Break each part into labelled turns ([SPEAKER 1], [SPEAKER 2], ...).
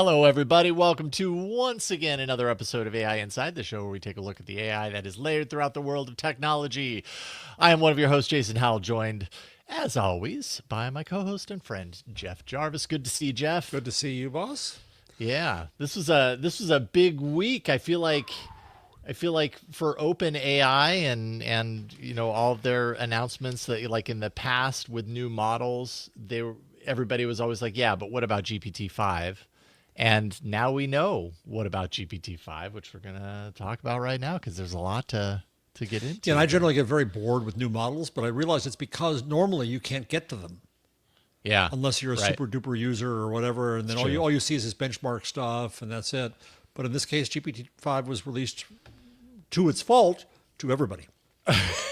[SPEAKER 1] Hello, everybody. Welcome to once again another episode of AI Inside, the show where we take a look at the AI that is layered throughout the world of technology. I am one of your hosts, Jason Howell, joined, as always, by my co-host and friend, Jeff Jarvis. Good to see you, Jeff.
[SPEAKER 2] Good to see you, boss.
[SPEAKER 1] Yeah, this was a big week. I feel like for OpenAI and you know all of their announcements that like in the past with new models, everybody was always like, yeah, but what about GPT-5? And now we know what about GPT-5, which we're going to talk about right now because there's a lot to get into.
[SPEAKER 2] Yeah, and I generally get very bored with new models, but I realize it's because normally you can't get to them.
[SPEAKER 1] Yeah.
[SPEAKER 2] Unless you're a super duper user or whatever, and then all you see is this benchmark stuff, and that's it. But in this case, GPT-5 was released to its fault to everybody.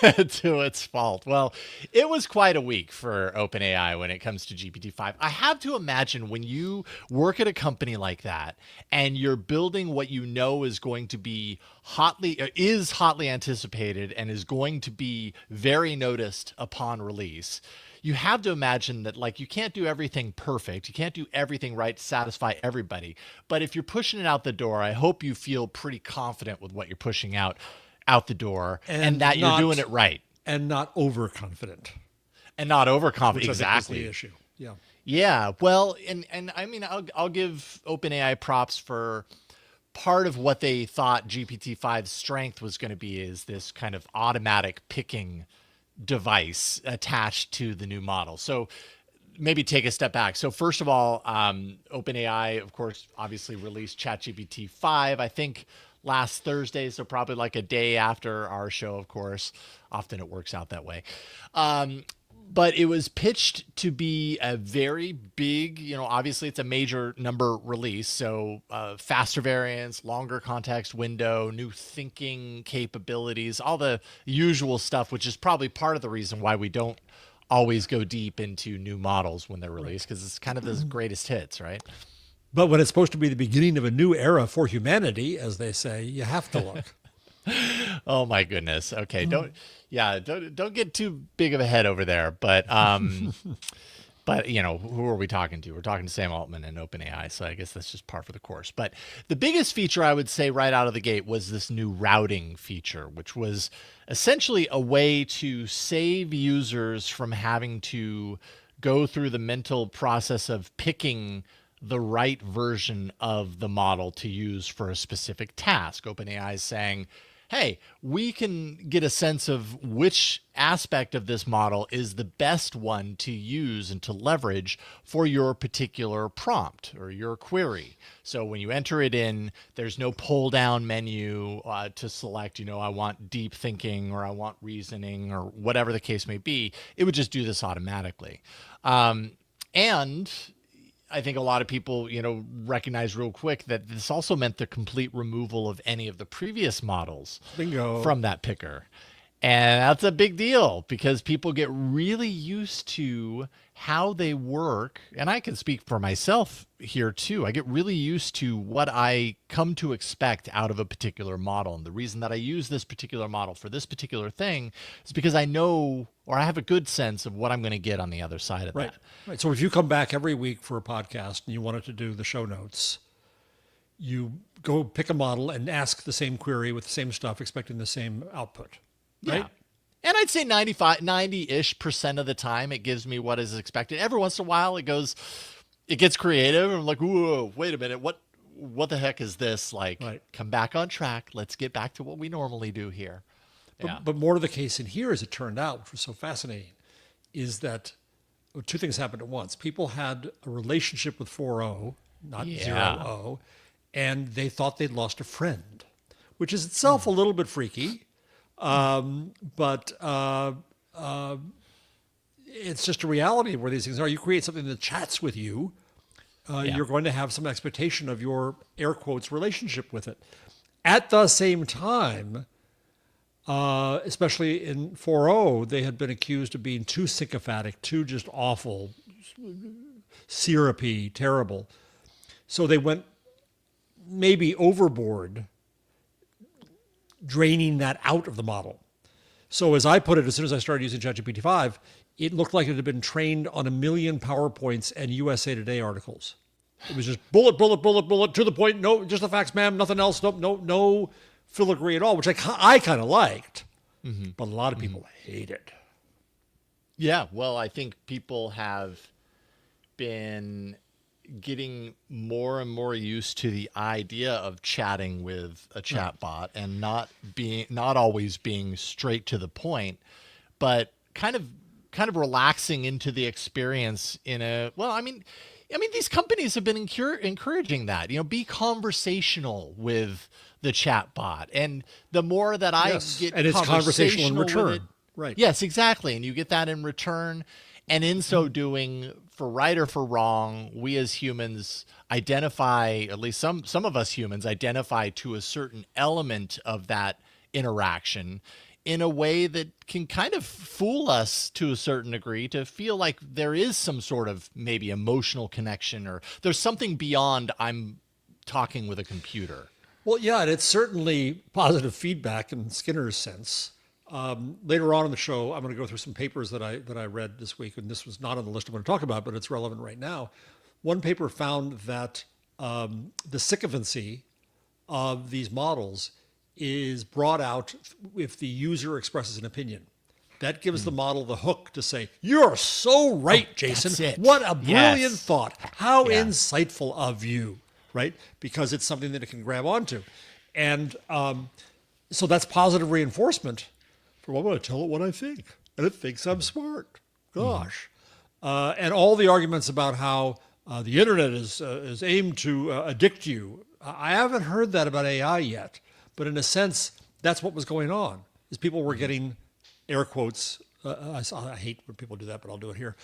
[SPEAKER 1] To its fault. Well, it was quite a week for OpenAI when it comes to GPT-5. I have to imagine when you work at a company like that and you're building what you know is going to be hotly anticipated and is going to be very noticed upon release. You have to imagine that like you can't do everything perfect. You can't do everything right to satisfy everybody. But if you're pushing it out the door, I hope you feel pretty confident with what you're pushing out the door and that you're doing it right.
[SPEAKER 2] And not overconfident.
[SPEAKER 1] And not overconfident.
[SPEAKER 2] Which
[SPEAKER 1] exactly.
[SPEAKER 2] I think is the issue. Yeah.
[SPEAKER 1] Yeah. Well, and I mean, I'll give OpenAI props for part of what they thought GPT-5's strength was going to be is this kind of automatic picking device attached to the new model. So maybe take a step back. So first of all, OpenAI, of course, obviously released ChatGPT 5, I think last Thursday. So probably like a day after our show, of course. Often it works out that way. But it was pitched to be a very big, you know, obviously it's a major number release. So faster variants, longer context window, new thinking capabilities, all the usual stuff, which is probably part of the reason why we don't always go deep into new models when they're released, because it's kind of the greatest hits, right?
[SPEAKER 2] But when it's supposed to be the beginning of a new era for humanity, as they say, you have to look.
[SPEAKER 1] Oh my goodness. Okay. Don't get too big of a head over there. But but you know, who are we talking to? We're talking to Sam Altman and OpenAI. So I guess that's just par for the course. But the biggest feature I would say right out of the gate was this new routing feature, which was essentially a way to save users from having to go through the mental process of picking the right version of the model to use for a specific task. OpenAI is saying, hey, we can get a sense of which aspect of this model is the best one to use and to leverage for your particular prompt or your query. So when you enter it in, there's no pull down menu to select, you know, I want deep thinking or I want reasoning or whatever the case may be. It would just do this automatically. And I think a lot of people, you know, recognize real quick that this also meant the complete removal of any of the previous models from that picker. And that's a big deal because people get really used to how they work. And I can speak for myself here too. I get really used to what I come to expect out of a particular model. And the reason that I use this particular model for this particular thing is because I know, or I have a good sense of what I'm going to get on the other side of that.
[SPEAKER 2] Right. So if you come back every week for a podcast and you wanted to do the show notes, you go pick a model and ask the same query with the same stuff, expecting the same output. Right?
[SPEAKER 1] Yeah. And I'd say 90-ish% of the time it gives me what is expected. Every once in a while it gets creative. I'm like, whoa, wait a minute. What the heck is this? Like, come back on track. Let's get back to what we normally do here.
[SPEAKER 2] But more to the case in here, as it turned out, which was so fascinating, is that two things happened at once. People had a relationship with 4.0, not 0.0, and they thought they'd lost a friend, which is itself a little bit freaky. But it's just a reality of where these things are. You create something that chats with you, you're going to have some expectation of your air quotes relationship with it. At the same time, especially in 4.0, they had been accused of being too sycophantic, too just awful, syrupy, terrible. So they went maybe overboard, draining that out of the model. So as I put it, as soon as I started using ChatGPT 5, it looked like it had been trained on 1 million PowerPoints and USA Today articles. It was just bullet, bullet, bullet, bullet, to the point. No, just the facts, ma'am. Nothing else. No filigree at all, which I kind of liked. But a lot of people hate it.
[SPEAKER 1] Yeah, well, I think people have been getting more and more used to the idea of chatting with a chatbot and not always being straight to the point, but kind of relaxing into the experience in a, well, I mean, these companies have been encouraging that, be conversational with the chatbot. And the more that I get
[SPEAKER 2] and it's conversational in return. Right.
[SPEAKER 1] Yes, exactly. And you get that in return. And in so doing, for right or for wrong, we as humans identify, at least some of us humans identify to a certain element of that interaction in a way that can kind of fool us to a certain degree to feel like there is some sort of maybe emotional connection, or there's something beyond I'm talking with a computer.
[SPEAKER 2] Well, yeah, and it's certainly positive feedback in Skinner's sense. Later on in the show, I'm going to go through some papers that I read this week, and this was not on the list I'm going to talk about, but it's relevant right now. One paper found that the sycophancy of these models is brought out if the user expresses an opinion. That gives the model the hook to say, "You're so right, Jason.
[SPEAKER 1] That's it.
[SPEAKER 2] What a brilliant thought. How insightful of you," right? Because it's something that it can grab onto. And so that's positive reinforcement. I'm going to tell it what I think, and it thinks I'm smart. Gosh. And all the arguments about how the internet is aimed to addict you. I haven't heard that about AI yet, but in a sense, that's what was going on, is people were getting, air quotes, I hate when people do that, but I'll do it here,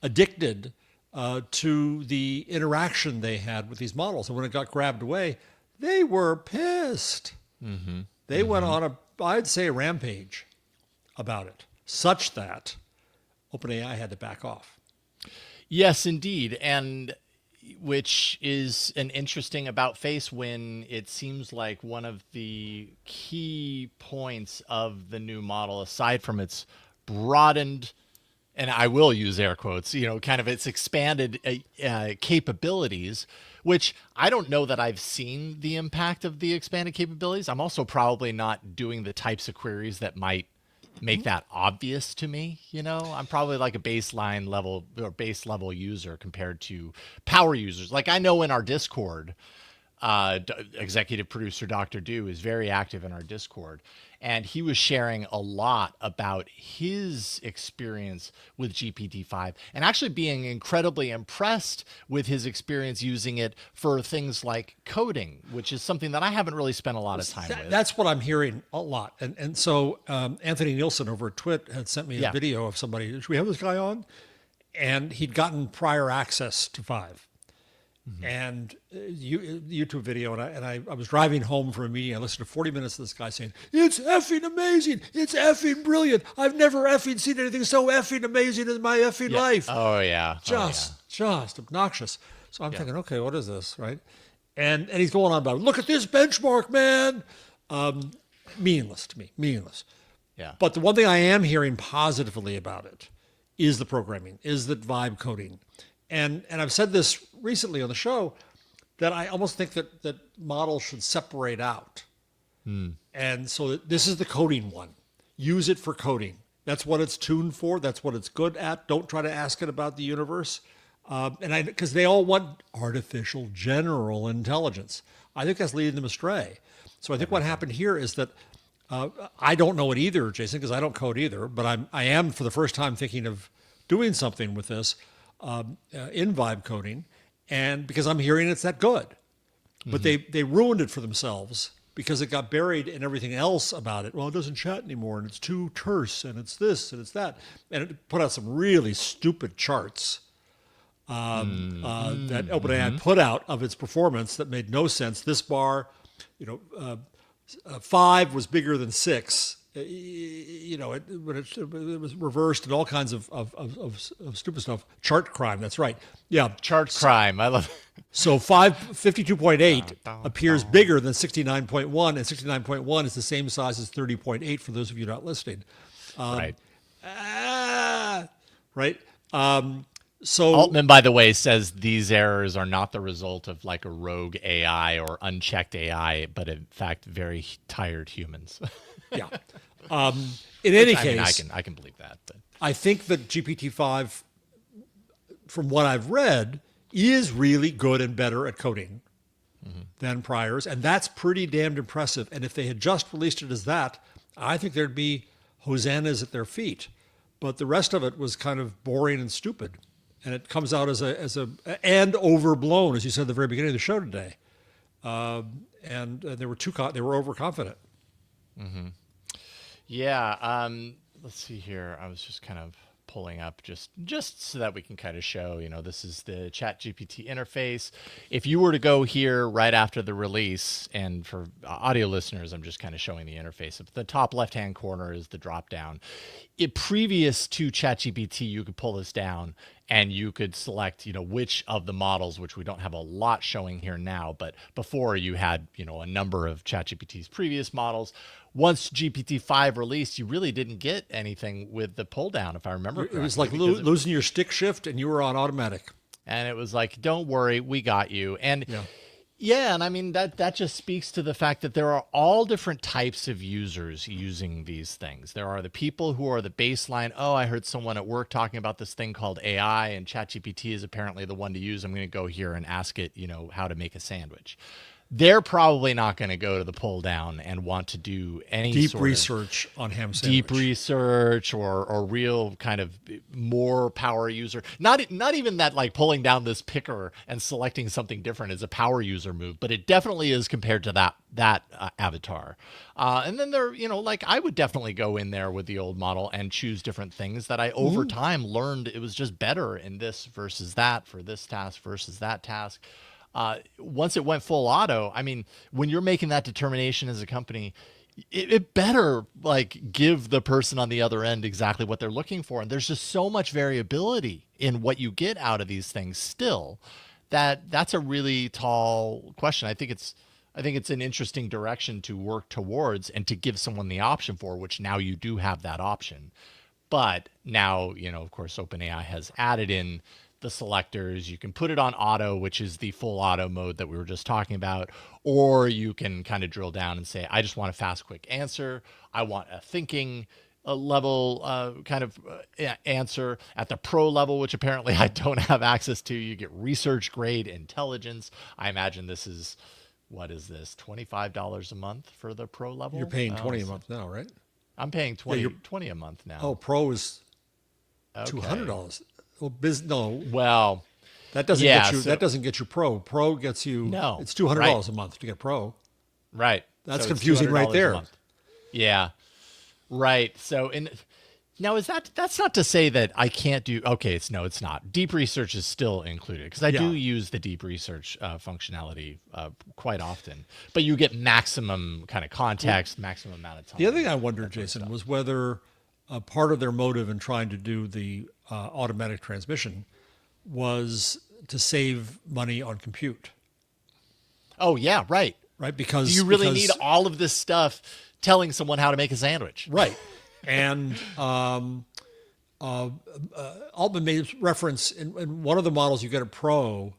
[SPEAKER 2] addicted to the interaction they had with these models. And when it got grabbed away, they were pissed. They went on I'd say a rampage about it, such that OpenAI had to back off.
[SPEAKER 1] Yes, indeed. And which is an interesting about face when it seems like one of the key points of the new model, aside from its broadened, and I will use air quotes, kind of its expanded capabilities, which I don't know that I've seen the impact of the expanded capabilities. I'm also probably not doing the types of queries that might make that obvious to me. I'm probably like a baseline level or base level user compared to power users. Like I know in our Discord, executive producer Dr. Do is very active in our Discord, and he was sharing a lot about his experience with GPT-5 and actually being incredibly impressed with his experience using it for things like coding, which is something that I haven't really spent a lot of time with.
[SPEAKER 2] That's what I'm hearing a lot. And so Anthony Nielsen over at Twit had sent me a video of somebody. Should we have this guy on? And he'd gotten prior access to 5. And YouTube video, and I was driving home from a meeting. I listened to 40 minutes of this guy saying, "It's effing amazing. It's effing brilliant. I've never effing seen anything so effing amazing in my effing life."
[SPEAKER 1] Oh, yeah.
[SPEAKER 2] Just obnoxious. So I'm thinking, okay, what is this, right? And he's going on about, look at this benchmark, man. Meaningless to me, meaningless.
[SPEAKER 1] Yeah.
[SPEAKER 2] But the one thing I am hearing positively about it is the programming, is the vibe coding. And I've said this recently on the show that I almost think that models should separate out. And so this is the coding one. Use it for coding. That's what it's tuned for. That's what it's good at. Don't try to ask it about the universe. Because they all want artificial general intelligence. I think that's leading them astray. So I think what happened here is that I don't know it either, Jason, because I don't code either. But I am for the first time thinking of doing something with this. In vibe coding, and because I'm hearing it's that good. But they ruined it for themselves because it got buried in everything else about it. Well, it doesn't chat anymore, and it's too terse, and it's this, and it's that. And it put out some really stupid charts that OpenAI put out of its performance that made no sense. This bar, 5 was bigger than 6. It was reversed and all kinds of stupid stuff. Chart crime, that's right. Yeah.
[SPEAKER 1] Chart crime, I love it.
[SPEAKER 2] So 52.8 appears bigger than 69.1, and 69.1 is the same size as 30.8 for those of you not listening.
[SPEAKER 1] Right.
[SPEAKER 2] Right. So
[SPEAKER 1] Altman, by the way, says these errors are not the result of like a rogue AI or unchecked AI, but in fact, very tired humans.
[SPEAKER 2] yeah. In
[SPEAKER 1] Which
[SPEAKER 2] any
[SPEAKER 1] I mean,
[SPEAKER 2] case,
[SPEAKER 1] I can believe that. But
[SPEAKER 2] I think that GPT-5, from what I've read, is really good and better at coding than priors, and that's pretty damned impressive. And if they had just released it as that, I think there'd be hosannas at their feet. But the rest of it was kind of boring and stupid, and it comes out as a and overblown, as you said at the very beginning of the show today. And they were overconfident.
[SPEAKER 1] yeah, let's see here. I was just kind of pulling up just so that we can kind of show, this is the ChatGPT interface. If you were to go here right after the release, and for audio listeners, I'm just kind of showing the interface. At the top left-hand corner is the drop down. Previous to ChatGPT, you could pull this down and you could select, which of the models, which we don't have a lot showing here now, but before you had, a number of ChatGPT's previous models. Once GPT-5 released, you really didn't get anything with the pull down, if I remember correctly.
[SPEAKER 2] It was like losing your stick shift, and you were on automatic.
[SPEAKER 1] And it was like, don't worry, we got you. And yeah, and I mean, that just speaks to the fact that there are all different types of users using these things. There are the people who are the baseline. Oh, I heard someone at work talking about this thing called AI, and ChatGPT is apparently the one to use. I'm going to go here and ask it, how to make a sandwich. They're probably not going to go to the pull down and want to do any
[SPEAKER 2] deep
[SPEAKER 1] sort
[SPEAKER 2] research on ham sandwich.
[SPEAKER 1] Deep research or real kind of more power user. Not even that like pulling down this picker and selecting something different is a power user move, but it definitely is compared to that avatar. And then there, like I would definitely go in there with the old model and choose different things that I over time learned it was just better in this versus that for this task versus that task. Once it went full auto, I mean, when you're making that determination as a company, it better like give the person on the other end exactly what they're looking for. And there's just so much variability in what you get out of these things still that's a really tall question. I think it's an interesting direction to work towards and to give someone the option for, which now you do have that option. But now, of course, OpenAI has added in the selectors. You can put it on auto, which is the full auto mode that we were just talking about, or you can kind of drill down and say, I just want a fast, quick answer. I want a thinking level kind of answer. At the pro level, which apparently I don't have access to, you get research grade intelligence. I imagine this is, what is this, $25 a month for the pro level?
[SPEAKER 2] You're paying $20 a month now, right?
[SPEAKER 1] I'm paying $20 a month now.
[SPEAKER 2] Oh, pro is $200. Well,
[SPEAKER 1] Well,
[SPEAKER 2] that doesn't get you. That doesn't get you pro. Pro gets you.
[SPEAKER 1] No,
[SPEAKER 2] it's $200 a month to get pro.
[SPEAKER 1] Right.
[SPEAKER 2] That's
[SPEAKER 1] so
[SPEAKER 2] confusing right there.
[SPEAKER 1] Yeah. Right. So, now is that's not to say that I can't do. Okay, it's not. Deep research is still included because I do use the deep research functionality quite often. But you get maximum kind of context, maximum amount of time.
[SPEAKER 2] The other thing I wondered, Jason, was whether part of their motive in trying to do the automatic transmission was to save money on compute.
[SPEAKER 1] Oh yeah, right.
[SPEAKER 2] Right, because
[SPEAKER 1] you really need all of this stuff telling someone how to make a sandwich.
[SPEAKER 2] Right, and Altman made reference in one of the models. You get a pro,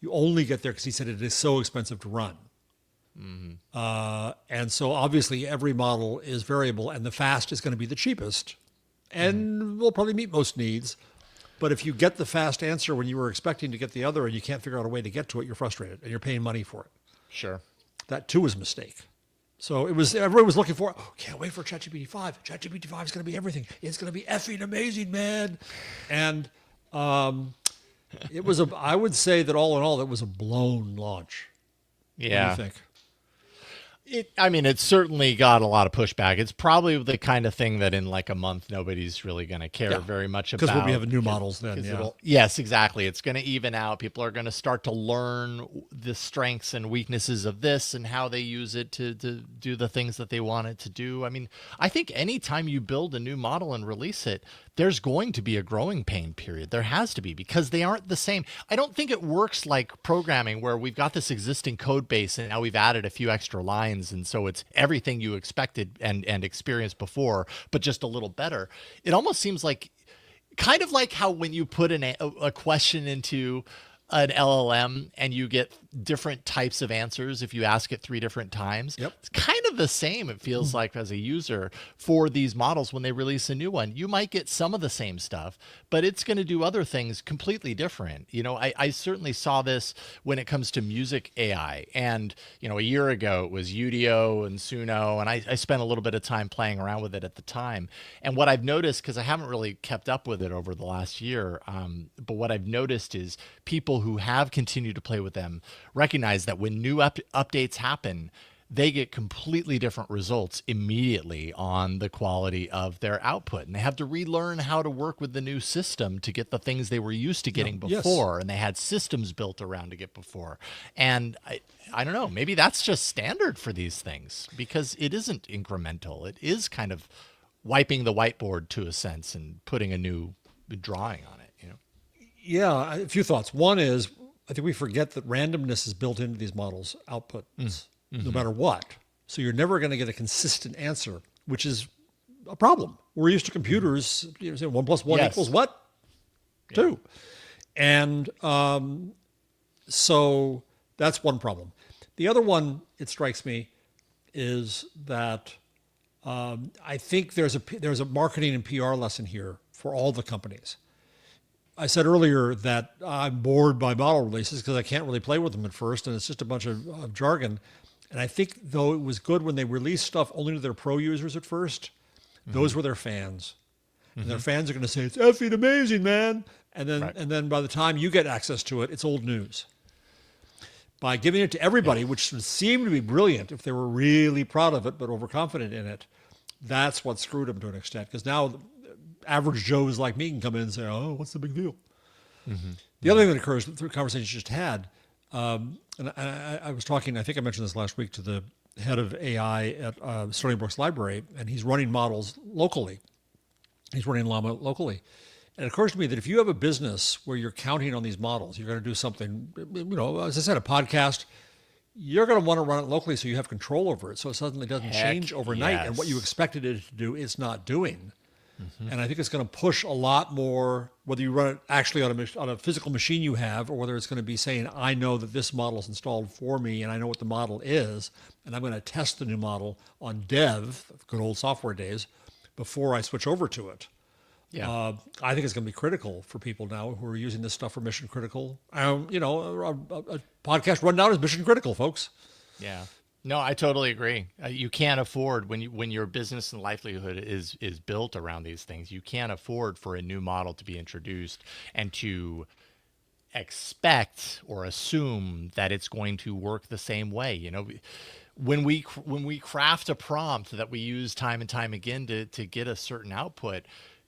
[SPEAKER 2] you only get there because he said it is so expensive to run. And so obviously every model is variable, and the fast is going to be the cheapest, and will probably meet most needs. But if you get the fast answer when you were expecting to get the other and you can't figure out a way to get to it, you're frustrated and you're paying money for it.
[SPEAKER 1] Sure.
[SPEAKER 2] That too was a mistake. So everyone was looking for, can't wait for ChatGPT 5. ChatGPT 5 is going to be everything. It's going to be effing amazing, man. And it was I would say that all in all, it was a blown launch.
[SPEAKER 1] Yeah.
[SPEAKER 2] What do you think?
[SPEAKER 1] It certainly got a lot of pushback. It's probably the kind of thing that in like a month, nobody's really going to care very much about.
[SPEAKER 2] Because we'll be having new models then,
[SPEAKER 1] Yes, exactly. It's going to even out. People are going to start to learn the strengths and weaknesses of this and how they use it to do the things that they want it to do. I mean, I think anytime you build a new model and release it, there's going to be a growing pain period. There has to be, because they aren't the same. I don't think it works like programming where we've got this existing code base and now we've added a few extra lines. And so it's everything you expected and experienced before, but just a little better. It almost seems like kind of like how when you put a question into an LLM and you get different types of answers if you ask it 3 different times.
[SPEAKER 2] Yep.
[SPEAKER 1] It's kind of the same, it feels like, as a user for these models when they release a new one. You might get some of the same stuff, but it's going to do other things completely different. I certainly saw this when it comes to music AI. And, a year ago it was Udio and Suno, and I spent a little bit of time playing around with it at the time. And what I've noticed, because I haven't really kept up with it over the last year, but what I've noticed is people who have continued to play with them recognize that when new updates happen, they get completely different results immediately on the quality of their output. And they have to relearn how to work with the new system to get the things they were used to getting before. Yes. And they had systems built around to get before. And I don't know, maybe that's just standard for these things because it isn't incremental. It is kind of wiping the whiteboard to a sense and putting a new drawing on it,
[SPEAKER 2] Yeah, a few thoughts. One is, I think we forget that randomness is built into these models' outputs, no matter what. So you're never going to get a consistent answer, which is a problem. We're used to computers, 1 plus 1 equals what? 2. And so that's one problem. The other one, it strikes me, is that I think there's a marketing and PR lesson here for all the companies. I said earlier that I'm bored by model releases because I can't really play with them at first, and it's just a bunch of jargon. And I think, though, it was good when they released stuff only to their pro users at first. Those were their fans. And their fans are going to say, it's effing amazing, man. And then by the time you get access to it, it's old news. By giving it to everybody, which seemed to be brilliant if they were really proud of it but overconfident in it, that's what screwed them to an extent. Because now average Joes like me can come in and say, oh, what's the big deal? The other thing that occurs through conversations you just had, and I was talking, I think I mentioned this last week, to the head of AI at Stony Brook's library, and he's running models locally. He's running Llama locally. And it occurs to me that if you have a business where you're counting on these models, you're going to do something, as I said, a podcast, you're going to want to run it locally so you have control over it, so it suddenly doesn't change overnight, and what you expected it to do is not doing. And I think it's going to push a lot more, whether you run it actually on a physical machine you have, or whether it's going to be saying, I know that this model is installed for me, and I know what the model is, and I'm going to test the new model on dev, good old software days, before I switch over to it. Yeah. I think it's going to be critical for people now who are using this stuff for mission critical. A podcast rundown is mission critical, folks.
[SPEAKER 1] Yeah. No, I totally agree. You can't afford when your business and livelihood is built around these things. You can't afford for a new model to be introduced and to expect or assume that it's going to work the same way. When we craft a prompt that we use time and time again to get a certain output,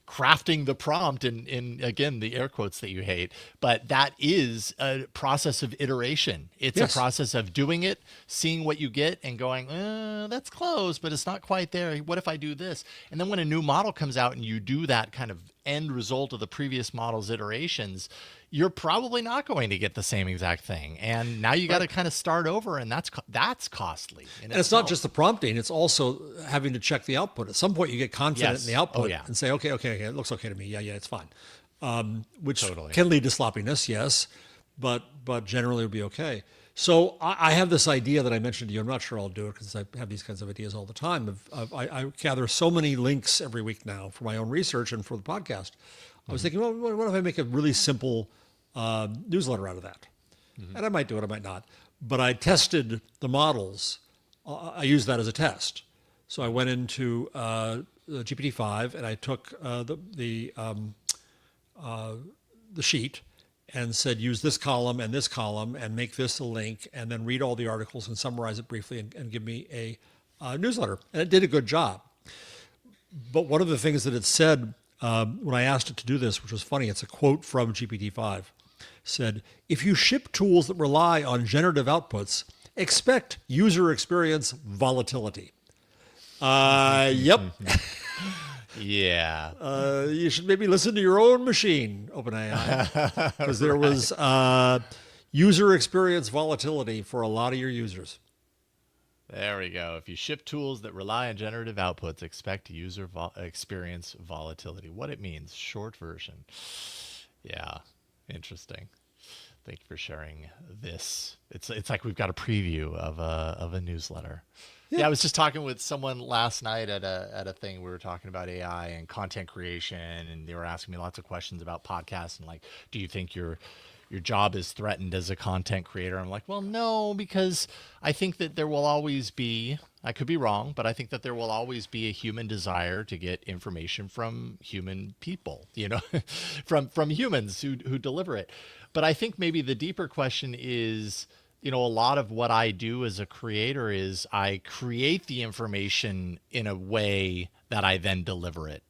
[SPEAKER 1] crafting the prompt in again, the air quotes that you hate, but that is a process of iteration. It's a process of doing it, seeing what you get and going, that's close, but it's not quite there. What if I do this? And then when a new model comes out and you do that kind of end result of the previous model's iterations, you're probably not going to get the same exact thing. And now you got to kind of start over, and that's costly.
[SPEAKER 2] And it's not just the prompting, it's also having to check the output. At some point you get confident in the output and say, okay, it looks okay to me. Yeah, it's fine. Which can lead to sloppiness, yes, but generally it'll be okay. So I have this idea that I mentioned to you. I'm not sure I'll do it because I have these kinds of ideas all the time. I gather so many links every week now for my own research and for the podcast. I was thinking, well, what if I make a really simple newsletter out of that? And I might do it, I might not. But I tested the models. I used that as a test. So I went into GPT-5 and I took the sheet and said, use this column and make this a link, and then read all the articles and summarize it briefly and give me a newsletter. And it did a good job. But one of the things that it said when I asked it to do this, which was funny, it's a quote from GPT-5, said, if you ship tools that rely on generative outputs, expect user experience volatility. Yep.
[SPEAKER 1] Yeah.
[SPEAKER 2] You should maybe listen to your own machine, OpenAI, because there was user experience volatility for a lot of your users.
[SPEAKER 1] There we go. If you ship tools that rely on generative outputs, expect user experience volatility. What it means, short version. Yeah, interesting. Thank you for sharing this. It's like we've got a preview of a newsletter. Yeah, I was just talking with someone last night at a thing. We were talking about AI and content creation, and they were asking me lots of questions about podcasts and like, do you think your job is threatened as a content creator? I'm like, well, no, because I think that there will always be, I could be wrong, but I think that there will always be a human desire to get information from human people, from humans who deliver it. But I think maybe the deeper question is, a lot of what I do as a creator is I create the information in a way that I then deliver it.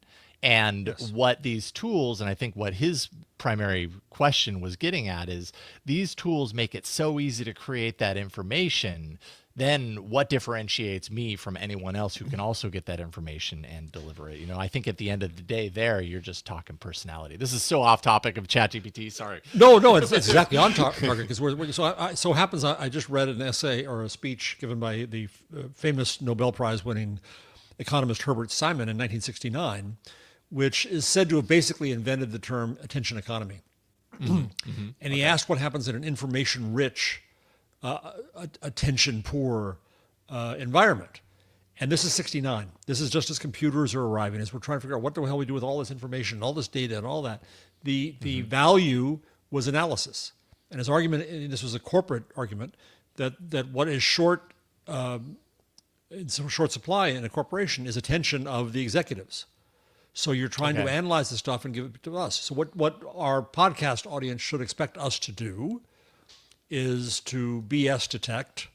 [SPEAKER 1] And yes. What these tools, and I think what his primary question was getting at is these tools make it so easy to create that information. Then what differentiates me from anyone else who can also get that information and deliver it? I think at the end of the day there, you're just talking personality. This is so off topic of ChatGPT. Sorry.
[SPEAKER 2] No, it's exactly on target because so happens I just read an essay or a speech given by the famous Nobel Prize winning economist Herbert Simon in 1969, which is said to have basically invented the term attention economy. Mm-hmm. And he asked what happens in an information-rich, attention-poor environment. And this is 69. This is just as computers are arriving, as we're trying to figure out what the hell we do with all this information, all this data, and all that. The value was analysis. And his argument, and this was a corporate argument, that what is short in short supply in a corporation is attention of the executives. So you're trying to analyze the stuff and give it to us. So what our podcast audience should expect us to do is to BS detect,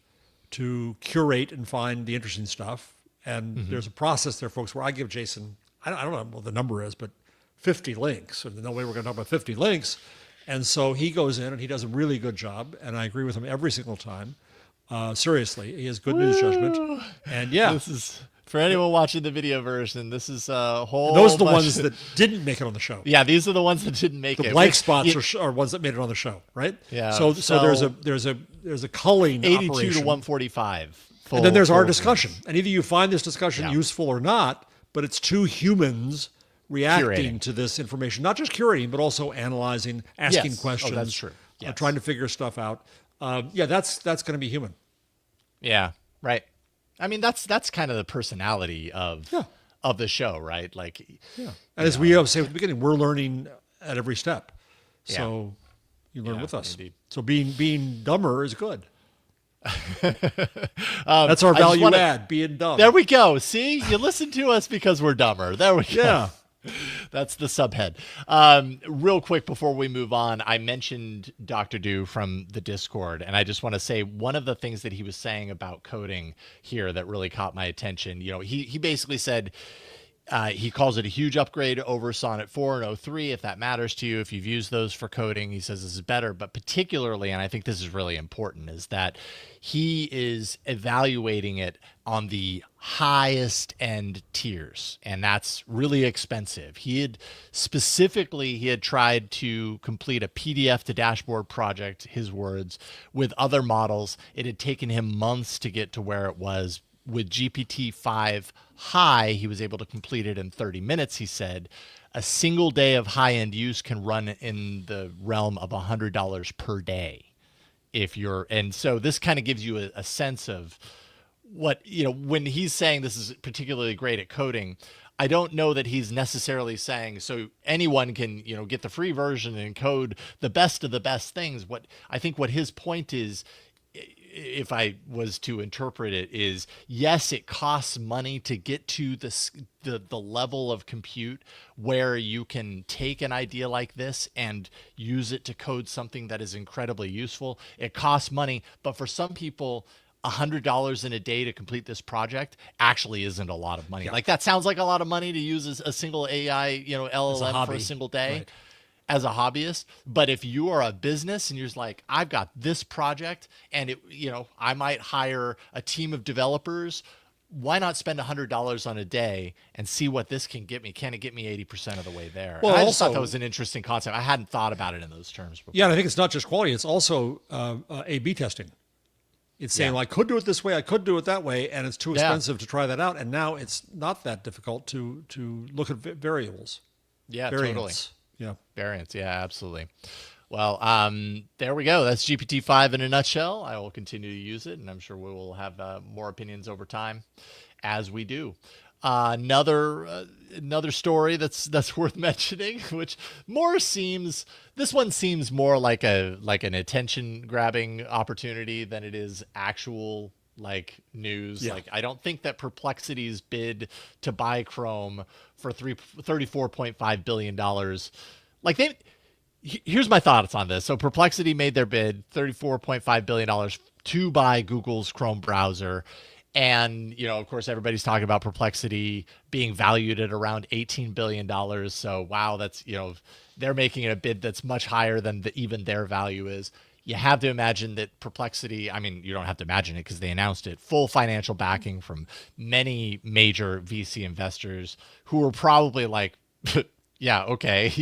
[SPEAKER 2] to curate and find the interesting stuff. And there's a process there, folks, where I give Jason, I don't know what the number is, but 50 links. And no way we're going to talk about 50 links. And so he goes in and he does a really good job. And I agree with him every single time. Seriously, he has good news judgment. And yeah.
[SPEAKER 1] This is... For anyone watching the video version, this is a whole.
[SPEAKER 2] Those are the ones that didn't make it on the show.
[SPEAKER 1] Yeah, these are the ones that didn't make it.
[SPEAKER 2] The blank spots are ones that made it on the show, right?
[SPEAKER 1] Yeah.
[SPEAKER 2] So there's a culling
[SPEAKER 1] 82
[SPEAKER 2] operation.
[SPEAKER 1] to 145.
[SPEAKER 2] And then there's our discussion. And either you find this discussion useful or not, but it's two humans reacting to this information, not just curating, but also analyzing, asking questions.
[SPEAKER 1] Oh, that's true. Yes.
[SPEAKER 2] Trying to figure stuff out. That's going to be human.
[SPEAKER 1] Yeah. Right. I mean, that's kind of the personality of the show, right? Like,
[SPEAKER 2] and as we say at the beginning, we're learning at every step. So you learn with us. Indeed. So being dumber is good. That's our value add, being dumb.
[SPEAKER 1] There we go. See, you listen to us because we're dumber. There we go.
[SPEAKER 2] Yeah.
[SPEAKER 1] That's the subhead. Real quick before we move on, I mentioned Dr. Do from the Discord, and I just want to say one of the things that he was saying about coding here that really caught my attention. He basically said he calls it a huge upgrade over Sonnet 4 and O3, if that matters to you. If you've used those for coding, he says this is better. But particularly, and I think this is really important, is that he is evaluating it on the highest end tiers, and that's really expensive. He had tried to complete a PDF to dashboard project, his words, with other models. It had taken him months to get to where it was. With GPT-5 High, he was able to complete it in 30 minutes, he said. A single day of high-end use can run in the realm of $100 per day. And so this kind of gives you a sense of what, when he's saying this is particularly great at coding, I don't know that he's necessarily saying so anyone can, get the free version and code the best of the best things. I think what his point is, if I was to interpret it, is yes, it costs money to get to the level of compute where you can take an idea like this and use it to code something that is incredibly useful. It costs money, but for some people, $100 in a day to complete this project actually isn't a lot of money. Like that sounds like a lot of money to use a single AI, LLM for a single day. Right. As a hobbyist. But if you are a business and you're just like, I've got this project and I might hire a team of developers, why not spend $100 on a day and see what this can get me? Can it get me 80% of the way there? Well, I just thought that was an interesting concept. I hadn't thought about it in those terms before.
[SPEAKER 2] Yeah, and I think it's not just quality, it's also A/B testing. It's saying, well, I could do it this way, I could do it that way, and it's too expensive to try that out. And now it's not that difficult to look at variables.
[SPEAKER 1] Yeah,
[SPEAKER 2] Variants.
[SPEAKER 1] totally.
[SPEAKER 2] Yeah.
[SPEAKER 1] Variants. Yeah, absolutely. Well, there we go. That's GPT-5 in a nutshell. I will continue to use it, and I'm sure we will have more opinions over time as we do. Another story that's worth mentioning, which this one seems more like an attention grabbing opportunity than it is actual like news.
[SPEAKER 2] Yeah.
[SPEAKER 1] Like I don't think that Perplexity's bid to buy Chrome for $34.5 billion. Like here's my thoughts on this. So Perplexity made their bid $34.5 billion to buy Google's Chrome browser. And, of course, everybody's talking about Perplexity being valued at around $18 billion. So, wow, that's, they're making it a bid that's much higher than even their value is. You have to imagine that Perplexity, I mean, you don't have to imagine it because they announced it, full financial backing from many major VC investors who were probably like, yeah, okay.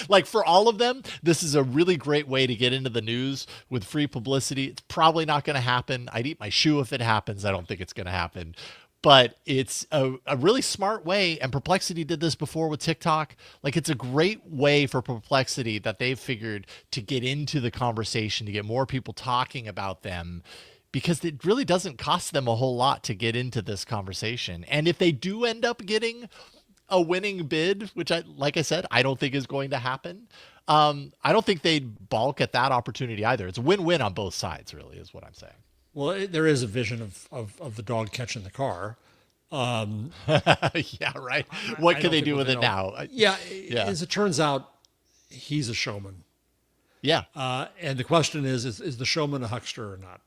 [SPEAKER 1] Like for all of them, this is a really great way to get into the news with free publicity. It's probably not going to happen. I'd eat my shoe if it happens. I don't think it's going to happen. But it's a really smart way. And Perplexity did this before with TikTok. Like it's a great way for Perplexity that they've figured to get into the conversation, to get more people talking about them, because it really doesn't cost them a whole lot to get into this conversation. And if they do end up getting a winning bid, which like I said, I don't think is going to happen. I don't think they'd balk at that opportunity either. It's a win-win on both sides, really, is what I'm saying.
[SPEAKER 2] Well, there is a vision of the dog catching the car.
[SPEAKER 1] Yeah, right. What can they do with it now?
[SPEAKER 2] Yeah, as it turns out, he's a showman.
[SPEAKER 1] Yeah.
[SPEAKER 2] And the question is the showman a huckster or not?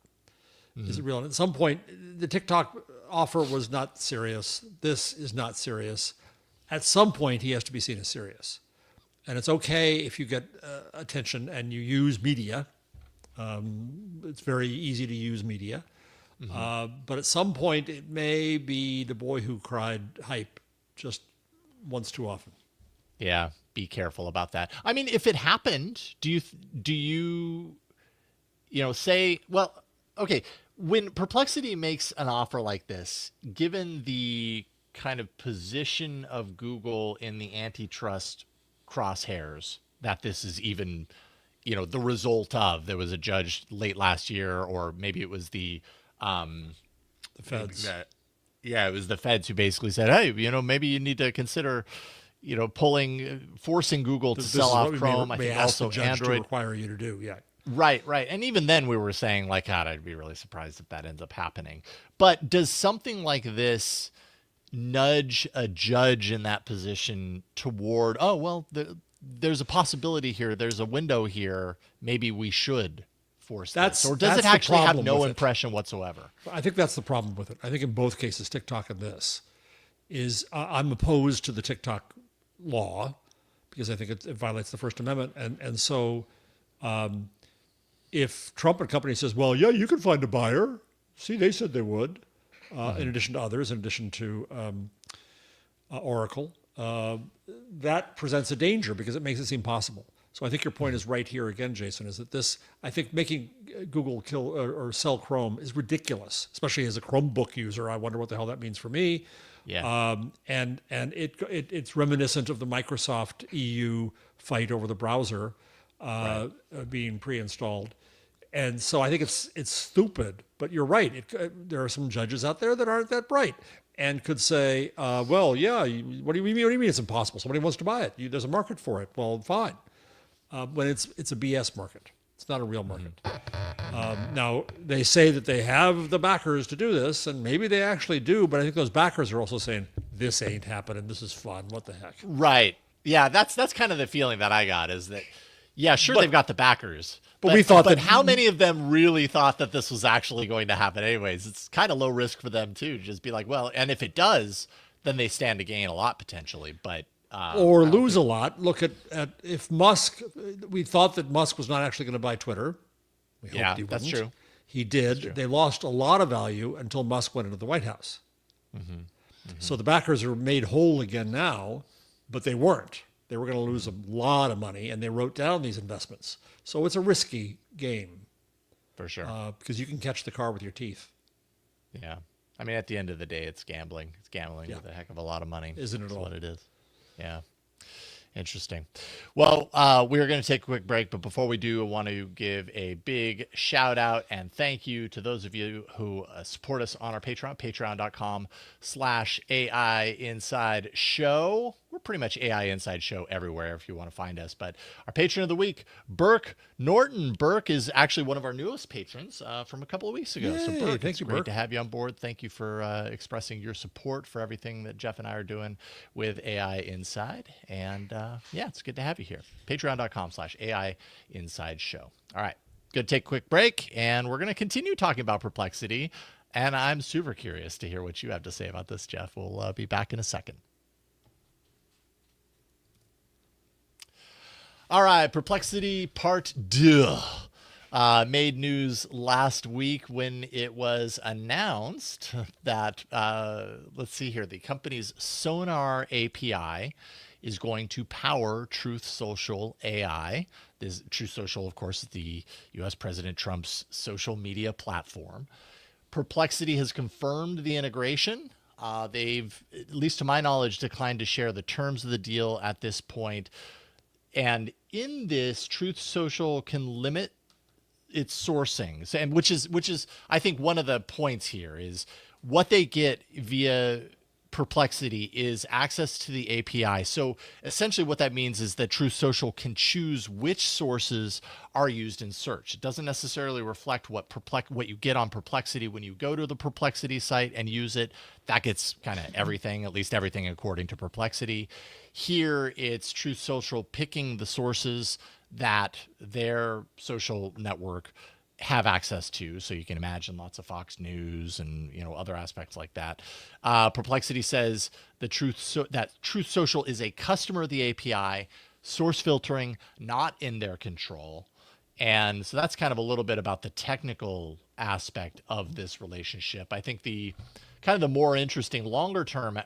[SPEAKER 2] Is it real? And at some point, the TikTok offer was not serious. This is not serious. At some point, he has to be seen as serious. And it's okay if you get attention and you use media. It's very easy to use media. But at some point, it may be the boy who cried hype just once too often.
[SPEAKER 1] Yeah, be careful about that. I mean, if it happened, do you say, well, okay, when Perplexity makes an offer like this, given the kind of position of Google in the antitrust crosshairs that this is even, the result of, there was a judge late last year, or maybe it was the
[SPEAKER 2] feds.
[SPEAKER 1] Yeah, it was the feds who basically said, hey, maybe you need to consider, forcing Google to sell off Chrome. I think also Android
[SPEAKER 2] to require you to do. Yeah.
[SPEAKER 1] Right. And even then we were saying like, God, I'd be really surprised if that ends up happening. But does something like this nudge a judge in that position toward, oh, well, there's a possibility here, there's a window here, maybe we should force this? Or does it actually have no impression whatsoever?
[SPEAKER 2] I think that's the problem with it. I think in both cases, TikTok and this, is I'm opposed to the TikTok law because I think it violates the First Amendment. And so if Trump and company says, well, yeah, you can find a buyer. See, they said they would. In addition to others, in addition to Oracle, that presents a danger because it makes it seem possible. So I think your point is right here again, Jason, is that this, I think making Google kill or sell Chrome is ridiculous, especially as a Chromebook user. I wonder what the hell that means for me.
[SPEAKER 1] Yeah.
[SPEAKER 2] And it's reminiscent of the Microsoft EU fight over the browser being pre-installed. And so I think it's stupid, but you're right. There are some judges out there that aren't that bright and could say, well, yeah, what do you mean it's impossible? Somebody wants to buy it. There's a market for it. Well, fine. But it's a BS market. It's not a real market. Now, they say that they have the backers to do this, and maybe they actually do, but I think those backers are also saying, this ain't happening. This is fun. What the heck?
[SPEAKER 1] Right. Yeah, that's kind of the feeling that I got is that, yeah, sure, they've got the backers.
[SPEAKER 2] But we thought
[SPEAKER 1] that how many of them really thought that this was actually going to happen anyways? It's kind of low risk for them too, to just be like, well, and if it does, then they stand to gain a lot potentially, but
[SPEAKER 2] or lose a lot. Look at if Musk, we thought that Musk was not actually going to buy Twitter. We hoped he wouldn't.
[SPEAKER 1] That's true.
[SPEAKER 2] He did. They lost a lot of value until Musk went into the White House. So the backers are made whole again now, but they weren't. They were going to lose a lot of money, and they wrote down these investments. So it's a risky game.
[SPEAKER 1] For sure.
[SPEAKER 2] Because you can catch the car with your teeth.
[SPEAKER 1] Yeah. I mean, at the end of the day, it's gambling. It's gambling with a heck of a lot of money.
[SPEAKER 2] Isn't it
[SPEAKER 1] That's
[SPEAKER 2] all?
[SPEAKER 1] what it is. Yeah. Interesting. Well, we're going to take a quick break, but before we do, I want to give a big shout out and thank you to those of you who support us on our Patreon, patreon.com/AI Inside Show. We're pretty much AI Inside Show everywhere if you want to find us. But our patron of the week, Burke Norton. Burke is actually one of our newest patrons from a couple of weeks ago.
[SPEAKER 2] Yay,
[SPEAKER 1] so Burke,
[SPEAKER 2] thanks,
[SPEAKER 1] it's great
[SPEAKER 2] Burke.
[SPEAKER 1] to have you on board. Thank you for expressing your support for everything that Jeff and I are doing with AI Inside. And yeah, it's good to have you here. Patreon.com/AI Inside Show. All right, going to take a quick break, and we're going to continue talking about Perplexity. And I'm super curious to hear what you have to say about this, Jeff. We'll be back in a second. All right, Perplexity Part 2 made news last week when it was announced that, let's see here, the company's Sonar API is going to power Truth Social AI. Truth Social, of course, is the U.S. President Trump's social media platform. Perplexity has confirmed the integration. They've, at least to my knowledge, declined to share the terms of the deal at this point. And in this, Truth Social can limit its sourcing, and which is I think one of the points here is what they get via Perplexity is access to the API. So essentially what that means is that Truth Social can choose which sources are used in search. It doesn't necessarily reflect what you get on Perplexity when you go to the Perplexity site and use it. That gets kind of everything, at least everything according to Perplexity. Here, it's Truth Social picking the sources that their social network have access to. So you can imagine lots of Fox News and other aspects like that. Perplexity says that Truth Social is a customer of the API, source filtering not in their control. And so that's kind of a little bit about the technical aspect of this relationship. I think the kind of the more interesting longer term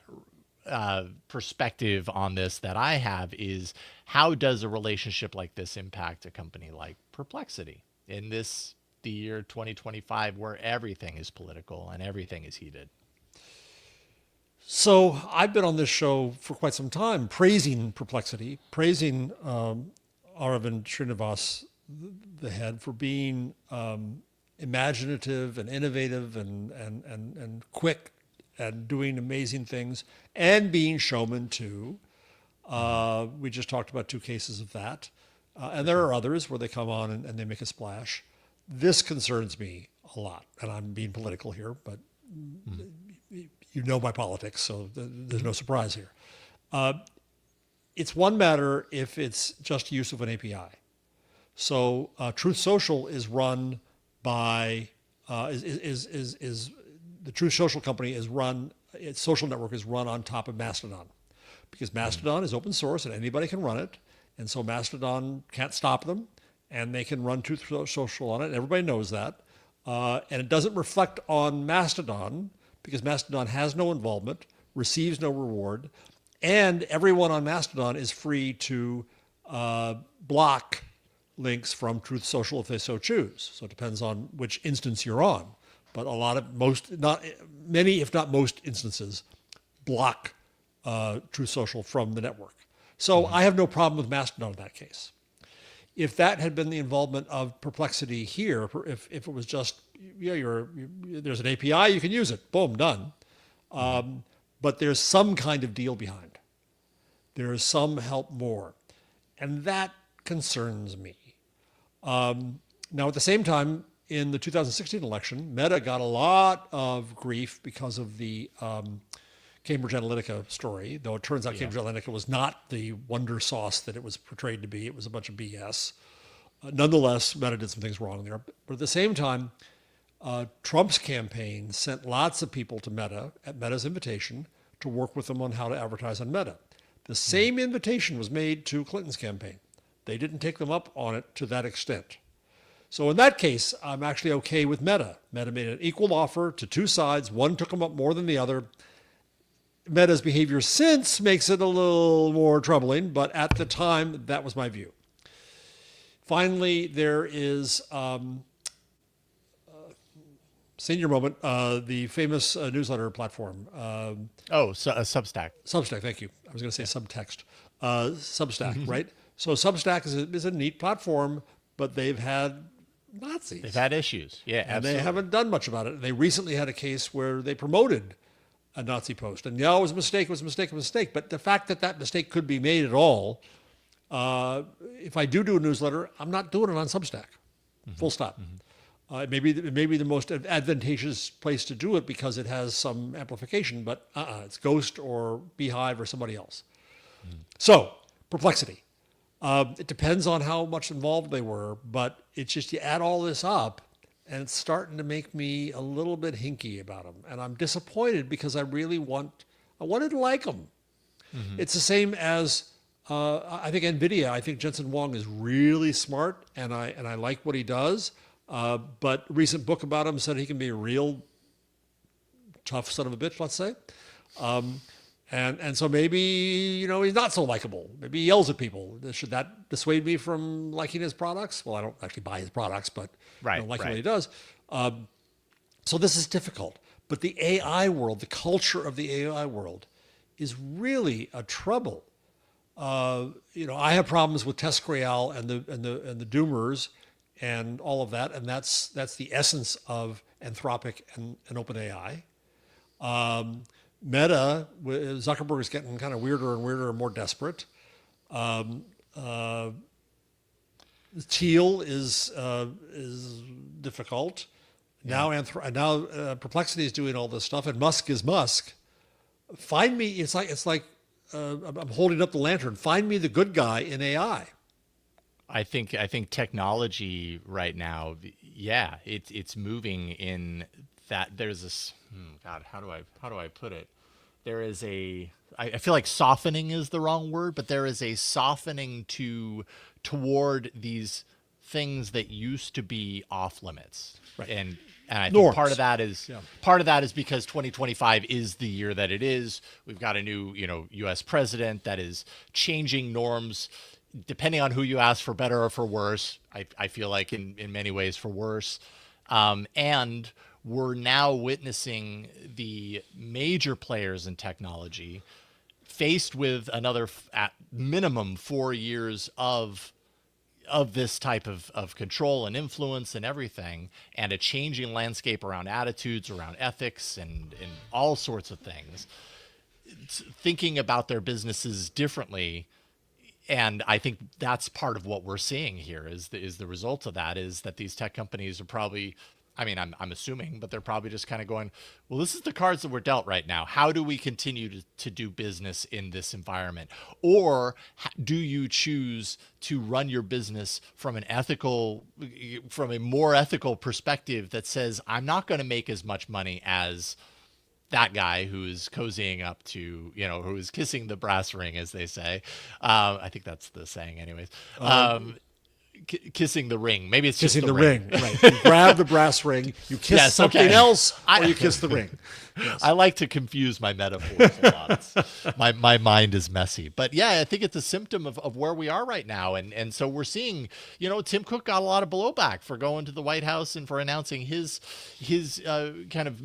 [SPEAKER 1] perspective on this that I have is how does a relationship like this impact a company like Perplexity in the year 2025 where everything is political and everything is heated?
[SPEAKER 2] So I've been on this show for quite some time praising Perplexity, praising Aravind Srinivas, the head, for being imaginative and innovative and quick and doing amazing things and being showman too. We just talked about 2 cases of that. And there are others where they come on and they make a splash. This concerns me a lot. And I'm being political here, but you know my politics, so there's no surprise here. It's one matter if it's just use of an API. So Truth Social is run by, the Truth Social company is run, its social network is run on top of Mastodon, because Mastodon is open source and anybody can run it. And so Mastodon can't stop them, and they can run Truth Social on it. And everybody knows that. And it doesn't reflect on Mastodon because Mastodon has no involvement, receives no reward, and everyone on Mastodon is free to block links from Truth Social if they so choose. So it depends on which instance you're on. But many, if not most instances, block Truth Social from the network. So I have no problem with Mastodon in that case. If that had been the involvement of Perplexity here, if it was just, there's an API, you can use it, boom, done. But there's some kind of deal behind. There is some help more. And that concerns me. Now, at the same time, in the 2016 election, Meta got a lot of grief because of the Cambridge Analytica story, though it turns out Cambridge Analytica was not the wonder sauce that it was portrayed to be. It was a bunch of BS. Nonetheless, Meta did some things wrong there. But at the same time, Trump's campaign sent lots of people to Meta at Meta's invitation to work with them on how to advertise on Meta. The same invitation was made to Clinton's campaign. They didn't take them up on it to that extent. So in that case, I'm actually okay with Meta. Meta made an equal offer to 2 sides. One took them up more than the other. Meta's behavior since makes it a little more troubling, but at the time, that was my view. Finally, there is Senior moment, the famous newsletter platform.
[SPEAKER 1] Substack.
[SPEAKER 2] Substack, thank you. I was going to say subtext. Substack, right? So Substack is a neat platform, but they've had Nazis.
[SPEAKER 1] They've had issues. Yeah,
[SPEAKER 2] and
[SPEAKER 1] absolutely.
[SPEAKER 2] they haven't done much about it. They recently had a case where they promoted a Nazi post. And yeah, it was a mistake, a mistake. But the fact that that mistake could be made at all, if I do a newsletter, I'm not doing it on Substack. Full stop. It may be the most advantageous place to do it because it has some amplification, but it's Ghost or Beehive or somebody else. So, Perplexity. It depends on how much involved they were, but it's just you add all this up, and it's starting to make me a little bit hinky about them. And I'm disappointed because I wanted to like them. It's the same as I think NVIDIA. I think Jensen Huang is really smart, and I like what he does. But a recent book about him said he can be a real tough son of a bitch, let's say. And so maybe, he's not so likable. Maybe he yells at people. Should that dissuade me from liking his products? Well, I don't actually buy his products, but I like what he does. So this is difficult. But the AI world, the culture of the AI world is really a trouble. I have problems with Tescreal and the Doomers and all of that, and that's the essence of Anthropic and OpenAI. Meta, Zuckerberg is getting kind of weirder and weirder and more desperate. Teal is difficult. Yeah. Now Perplexity is doing all this stuff, and Musk is Musk. Find me. It's like I'm holding up the lantern. Find me the good guy in AI.
[SPEAKER 1] I think technology right now, it's moving in that there's this. God, how do I put it? There is I feel like softening is the wrong word, but there is a softening toward these things that used to be off limits,
[SPEAKER 2] right.
[SPEAKER 1] And I think part of that is because 2025 is the year that it is. We've got a new U.S. president that is changing norms. Depending on who you ask, for better or for worse, I feel like in many ways for worse. And we're now witnessing the major players in technology faced with another, at minimum, 4 years of this type of control and influence and everything, and a changing landscape around attitudes, around ethics, and all sorts of things. It's thinking about their businesses differently. And I think that's part of what we're seeing here is the result of that is that these tech companies are probably, I'm assuming, but they're probably just kind of going, well, this is the cards that we're dealt right now. How do we continue to do business in this environment? Or do you choose to run your business from a more ethical perspective that says, I'm not going to make as much money as that guy who's cozying up to, who is kissing the brass ring, as they say. I think that's the saying anyways. Kissing the ring. Maybe it's
[SPEAKER 2] kissing
[SPEAKER 1] just
[SPEAKER 2] the ring. Right. You grab the brass ring, you kiss something else, or you kiss the ring. Yes.
[SPEAKER 1] I like to confuse my metaphors a lot. My mind is messy. But yeah, I think it's a symptom of where we are right now. And so we're seeing, Tim Cook got a lot of blowback for going to the White House and for announcing his kind of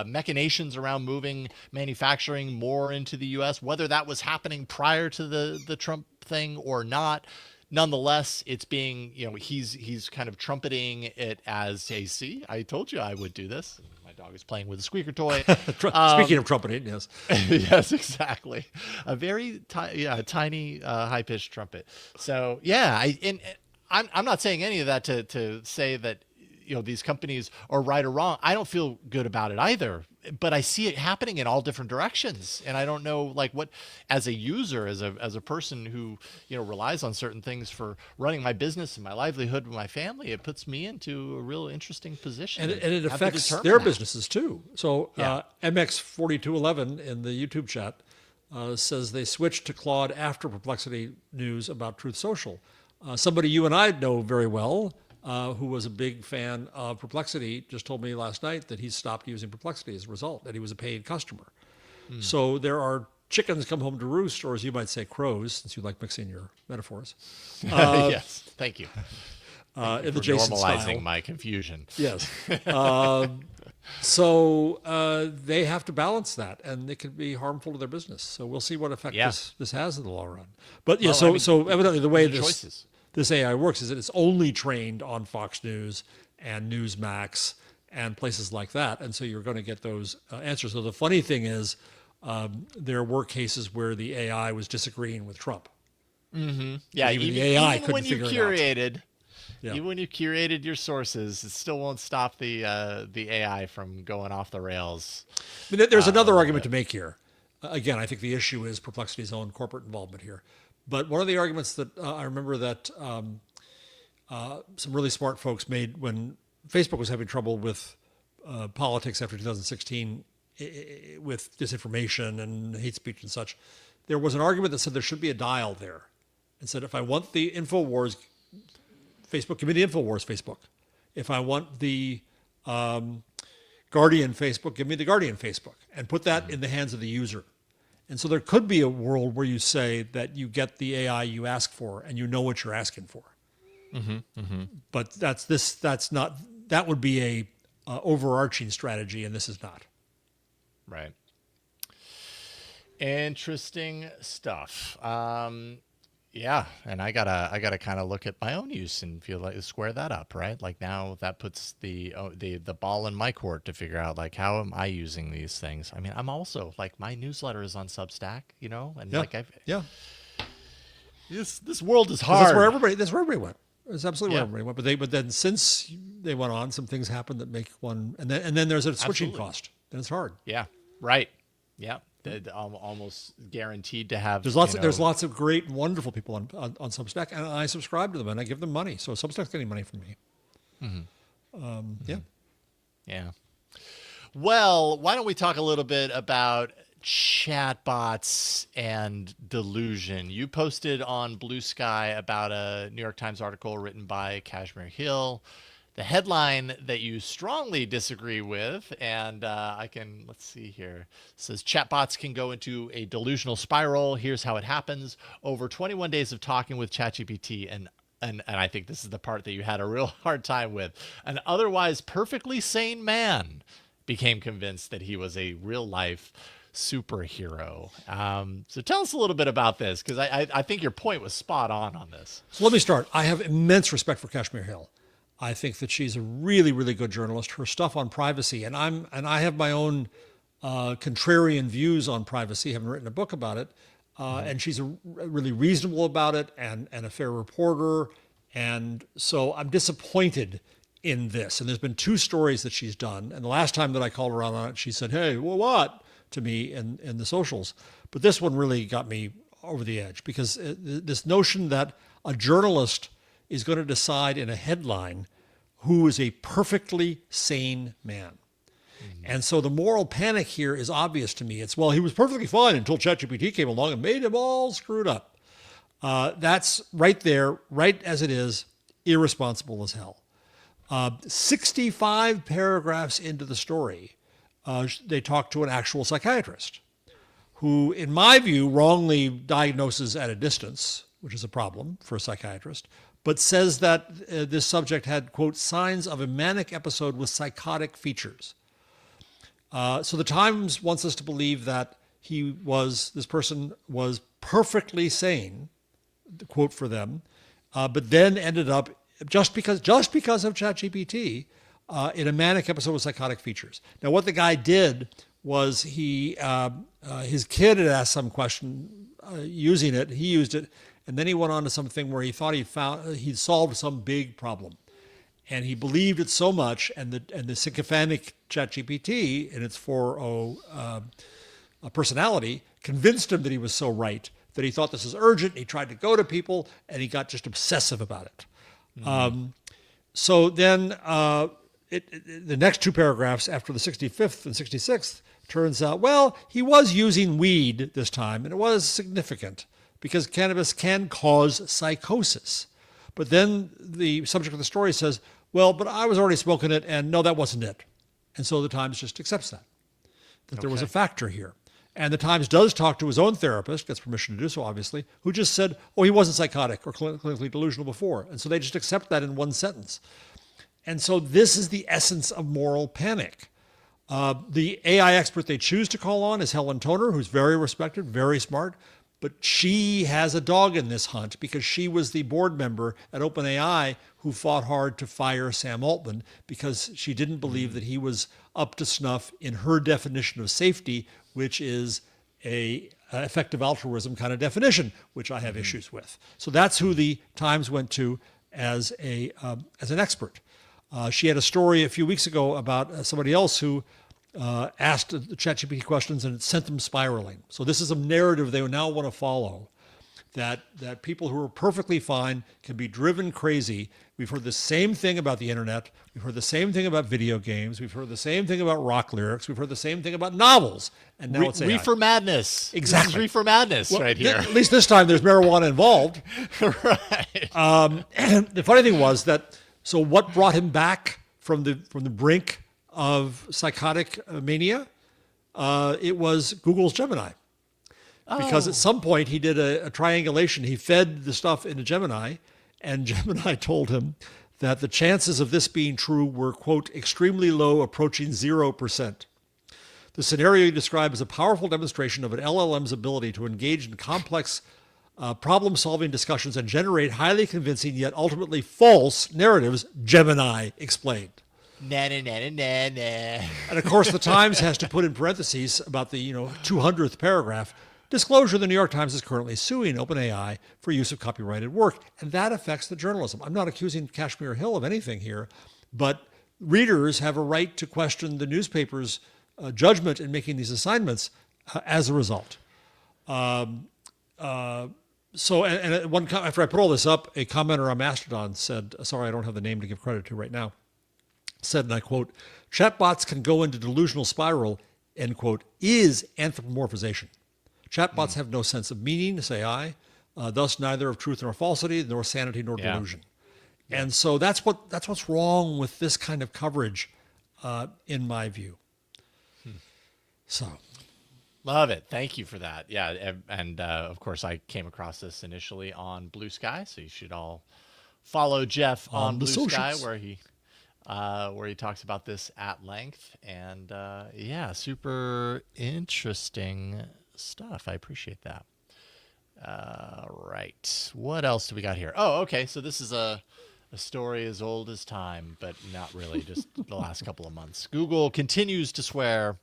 [SPEAKER 1] machinations around moving manufacturing more into the U.S., whether that was happening prior to the Trump thing or not. Nonetheless, it's being, he's kind of trumpeting it as a, see, I told you I would do this. My dog is playing with a squeaker toy.
[SPEAKER 2] Speaking of trumpeting, yes.
[SPEAKER 1] Yes, exactly. A very tiny, high-pitched trumpet. So, yeah, I'm not saying any of that to say that, these companies are right or wrong. I don't feel good about it either, but I see it happening in all different directions. And I don't know, what, as a user, as a person who, relies on certain things for running my business and my livelihood with my family, it puts me into a real interesting position.
[SPEAKER 2] And it affects their businesses too. So MX4211 in the YouTube chat says they switched to Claude after Perplexity news about Truth Social. Somebody you and I know very well, who was a big fan of Perplexity, just told me last night that he stopped using Perplexity as a result, that he was a paid customer. So there are chickens come home to roost, or as you might say, crows, since you like mixing your metaphors.
[SPEAKER 1] Yes, thank you.
[SPEAKER 2] in the Jason
[SPEAKER 1] normalizing
[SPEAKER 2] style.
[SPEAKER 1] my confusion.
[SPEAKER 2] Yes. So they have to balance that, and it could be harmful to their business. So we'll see what effect this has in the long run. But yeah, so evidently the way this AI works is that it's only trained on Fox News and Newsmax and places like that, and so you're going to get those answers. So the funny thing is, there were cases where the AI was disagreeing with Trump.
[SPEAKER 1] Mm-hmm. Yeah,
[SPEAKER 2] even the AI
[SPEAKER 1] even
[SPEAKER 2] couldn't
[SPEAKER 1] when you
[SPEAKER 2] figure
[SPEAKER 1] curated,
[SPEAKER 2] it out. Yeah.
[SPEAKER 1] even when you curated your sources, it still won't stop the AI from going off the rails.
[SPEAKER 2] I mean, there's another argument to make here. Again, I think the issue is Perplexity's own corporate involvement here. But one of the arguments that I remember that some really smart folks made when Facebook was having trouble with politics after 2016 with disinformation and hate speech and such, there was an argument that said there should be a dial there. And said, if I want the InfoWars Facebook, give me the InfoWars Facebook. If I want the Guardian Facebook, give me the Guardian Facebook, and put that in the hands of the user. And so there could be a world where you say that you get the AI you ask for and you know what you're asking for.
[SPEAKER 1] Mm-hmm, mm-hmm.
[SPEAKER 2] But that would be a overarching strategy, and this is not.
[SPEAKER 1] Right. Interesting stuff. Yeah, and I gotta kind of look at my own use and feel like square that up, right? Like now that puts the ball in my court to figure out like how am I using these things. I mean, I'm also like my newsletter is on Substack, and this world is hard.
[SPEAKER 2] That's where everybody went. It's absolutely where everybody went. But then since they went on, some things happened that make one, and then there's a switching cost. Then it's hard.
[SPEAKER 1] Yeah. Right. Yeah. Almost guaranteed to have.
[SPEAKER 2] There's lots of great and wonderful people on Substack, and I subscribe to them and I give them money. So Substack's getting money from me. Mm-hmm. Yeah.
[SPEAKER 1] Yeah. Well, why don't we talk a little bit about chatbots and delusion? You posted on Blue Sky about a New York Times article written by Kashmir Hill. The headline that you strongly disagree with, and let's see here, says chatbots can go into a delusional spiral. Here's how it happens. Over 21 days of talking with ChatGPT, and I think this is the part that you had a real hard time with, an otherwise perfectly sane man became convinced that he was a real-life superhero. So tell us a little bit about this, because I think your point was spot on this.
[SPEAKER 2] So let me start. I have immense respect for Kashmir Hill. I think that she's a really, really good journalist. Her stuff on privacy, and I have my own contrarian views on privacy. Haven't written a book about it, and she's really reasonable about it and a fair reporter. And so I'm disappointed in this. And there's been 2 stories that she's done. And the last time that I called her out on it, she said, "Hey, well, what?" to me in the socials. But this one really got me over the edge, because this notion that a journalist is going to decide in a headline who is a perfectly sane man. Mm-hmm. And so the moral panic here is obvious to me. It's, he was perfectly fine until ChatGPT came along and made him all screwed up. That's right there, right as it is, irresponsible as hell. 65 paragraphs into the story, they talk to an actual psychiatrist who, in my view, wrongly diagnoses at a distance, which is a problem for a psychiatrist, but says that this subject had, quote, signs of a manic episode with psychotic features. So the Times wants us to believe that this person was perfectly sane, the quote for them, but then ended up, just because of ChatGPT, in a manic episode with psychotic features. Now, what the guy did was his kid had asked some question using it, he used it, and then he went on to something where he thought he'd solved some big problem. And he believed it so much, and the sycophantic ChatGPT in its 4.0 personality convinced him that he was so right, that he thought this was urgent, and he tried to go to people, and he got just obsessive about it. Mm-hmm. So then the next 2 paragraphs after the 65th and 66th turns out, he was using weed this time, and it was significant, because cannabis can cause psychosis. But then the subject of the story says, but I was already smoking it, and no, that wasn't it. And so the Times just accepts that there was a factor here. And the Times does talk to his own therapist, gets permission to do so, obviously, who just said, oh, he wasn't psychotic or clinically delusional before. And so they just accept that in one sentence. And so this is the essence of moral panic. The AI expert they choose to call on is Helen Toner, who's very respected, very smart. But she has a dog in this hunt because she was the board member at OpenAI who fought hard to fire Sam Altman because she didn't believe that he was up to snuff in her definition of safety, which is a effective altruism kind of definition, which I have issues with. So that's who the Times went to as an expert. She had a story a few weeks ago about somebody else who asked the ChatGPT questions and it sent them spiraling. So this is a narrative they now want to follow, that people who are perfectly fine can be driven crazy. We've heard the same thing about the internet. We've heard the same thing about video games. We've heard the same thing about rock lyrics. We've heard the same thing about novels. And now it's AI.
[SPEAKER 1] Reefer madness.
[SPEAKER 2] Exactly.
[SPEAKER 1] This is reefer madness right here.
[SPEAKER 2] At least this time there's marijuana involved.
[SPEAKER 1] Right.
[SPEAKER 2] And the funny thing was that, so what brought him back from the brink of psychotic mania? It was Google's Gemini. Because at some point he did a triangulation. He fed the stuff into Gemini, and Gemini told him that the chances of this being true were, quote, extremely low, approaching 0%. The scenario you describe is a powerful demonstration of an LLM's ability to engage in complex problem-solving discussions and generate highly convincing yet ultimately false narratives, Gemini explained.
[SPEAKER 1] Na na na na na.
[SPEAKER 2] And of course, the Times has to put in parentheses about the 200th paragraph. Disclosure: the New York Times is currently suing OpenAI for use of copyrighted work, and that affects the journalism. I'm not accusing Kashmir Hill of anything here, but readers have a right to question the newspaper's judgment in making these assignments as a result. So, after I put all this up, a commenter on Mastodon said, sorry, I don't have the name to give credit to right now, said, and I quote, "Chatbots can go into delusional spiral," end quote, is anthropomorphization. Chatbots have no sense of meaning, say I, thus neither of truth nor falsity, nor sanity nor delusion. Yeah. And so that's what's wrong with this kind of coverage, in my view. So,
[SPEAKER 1] love it. Thank you for that. Yeah, and of course I came across this initially on Blue Sky, so you should all follow Jeff on Blue Sky, where he talks about this at length, and super interesting stuff. I appreciate that. Right. What else do we got here? Oh, okay. So this is a story as old as time, but not really, just the last couple of months. Google continues to swear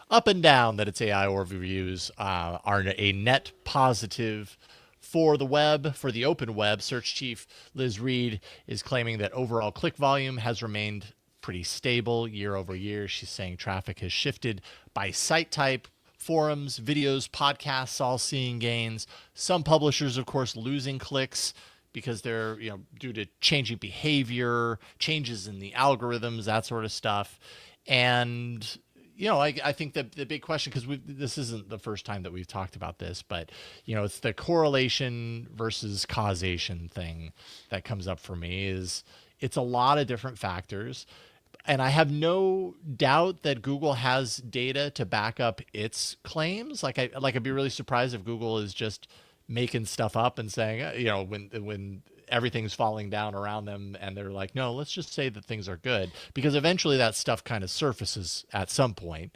[SPEAKER 1] up and down that its AI overviews are a net positive for the web, for the open web. Search chief Liz Reed is claiming that overall click volume has remained pretty stable year over year. She's saying traffic has shifted by site type, forums, videos, podcasts, all seeing gains. Some publishers, of course, losing clicks because they're, due to changing behavior, changes in the algorithms, that sort of stuff. And, I think that the big question, because this isn't the first time that we've talked about this, but, it's the correlation versus causation thing that comes up for me. It's a lot of different factors. And I have no doubt that Google has data to back up its claims. I'd be really surprised if Google is just making stuff up and saying, when everything's falling down around them and they're like, no, let's just say that things are good, because eventually that stuff kind of surfaces at some point.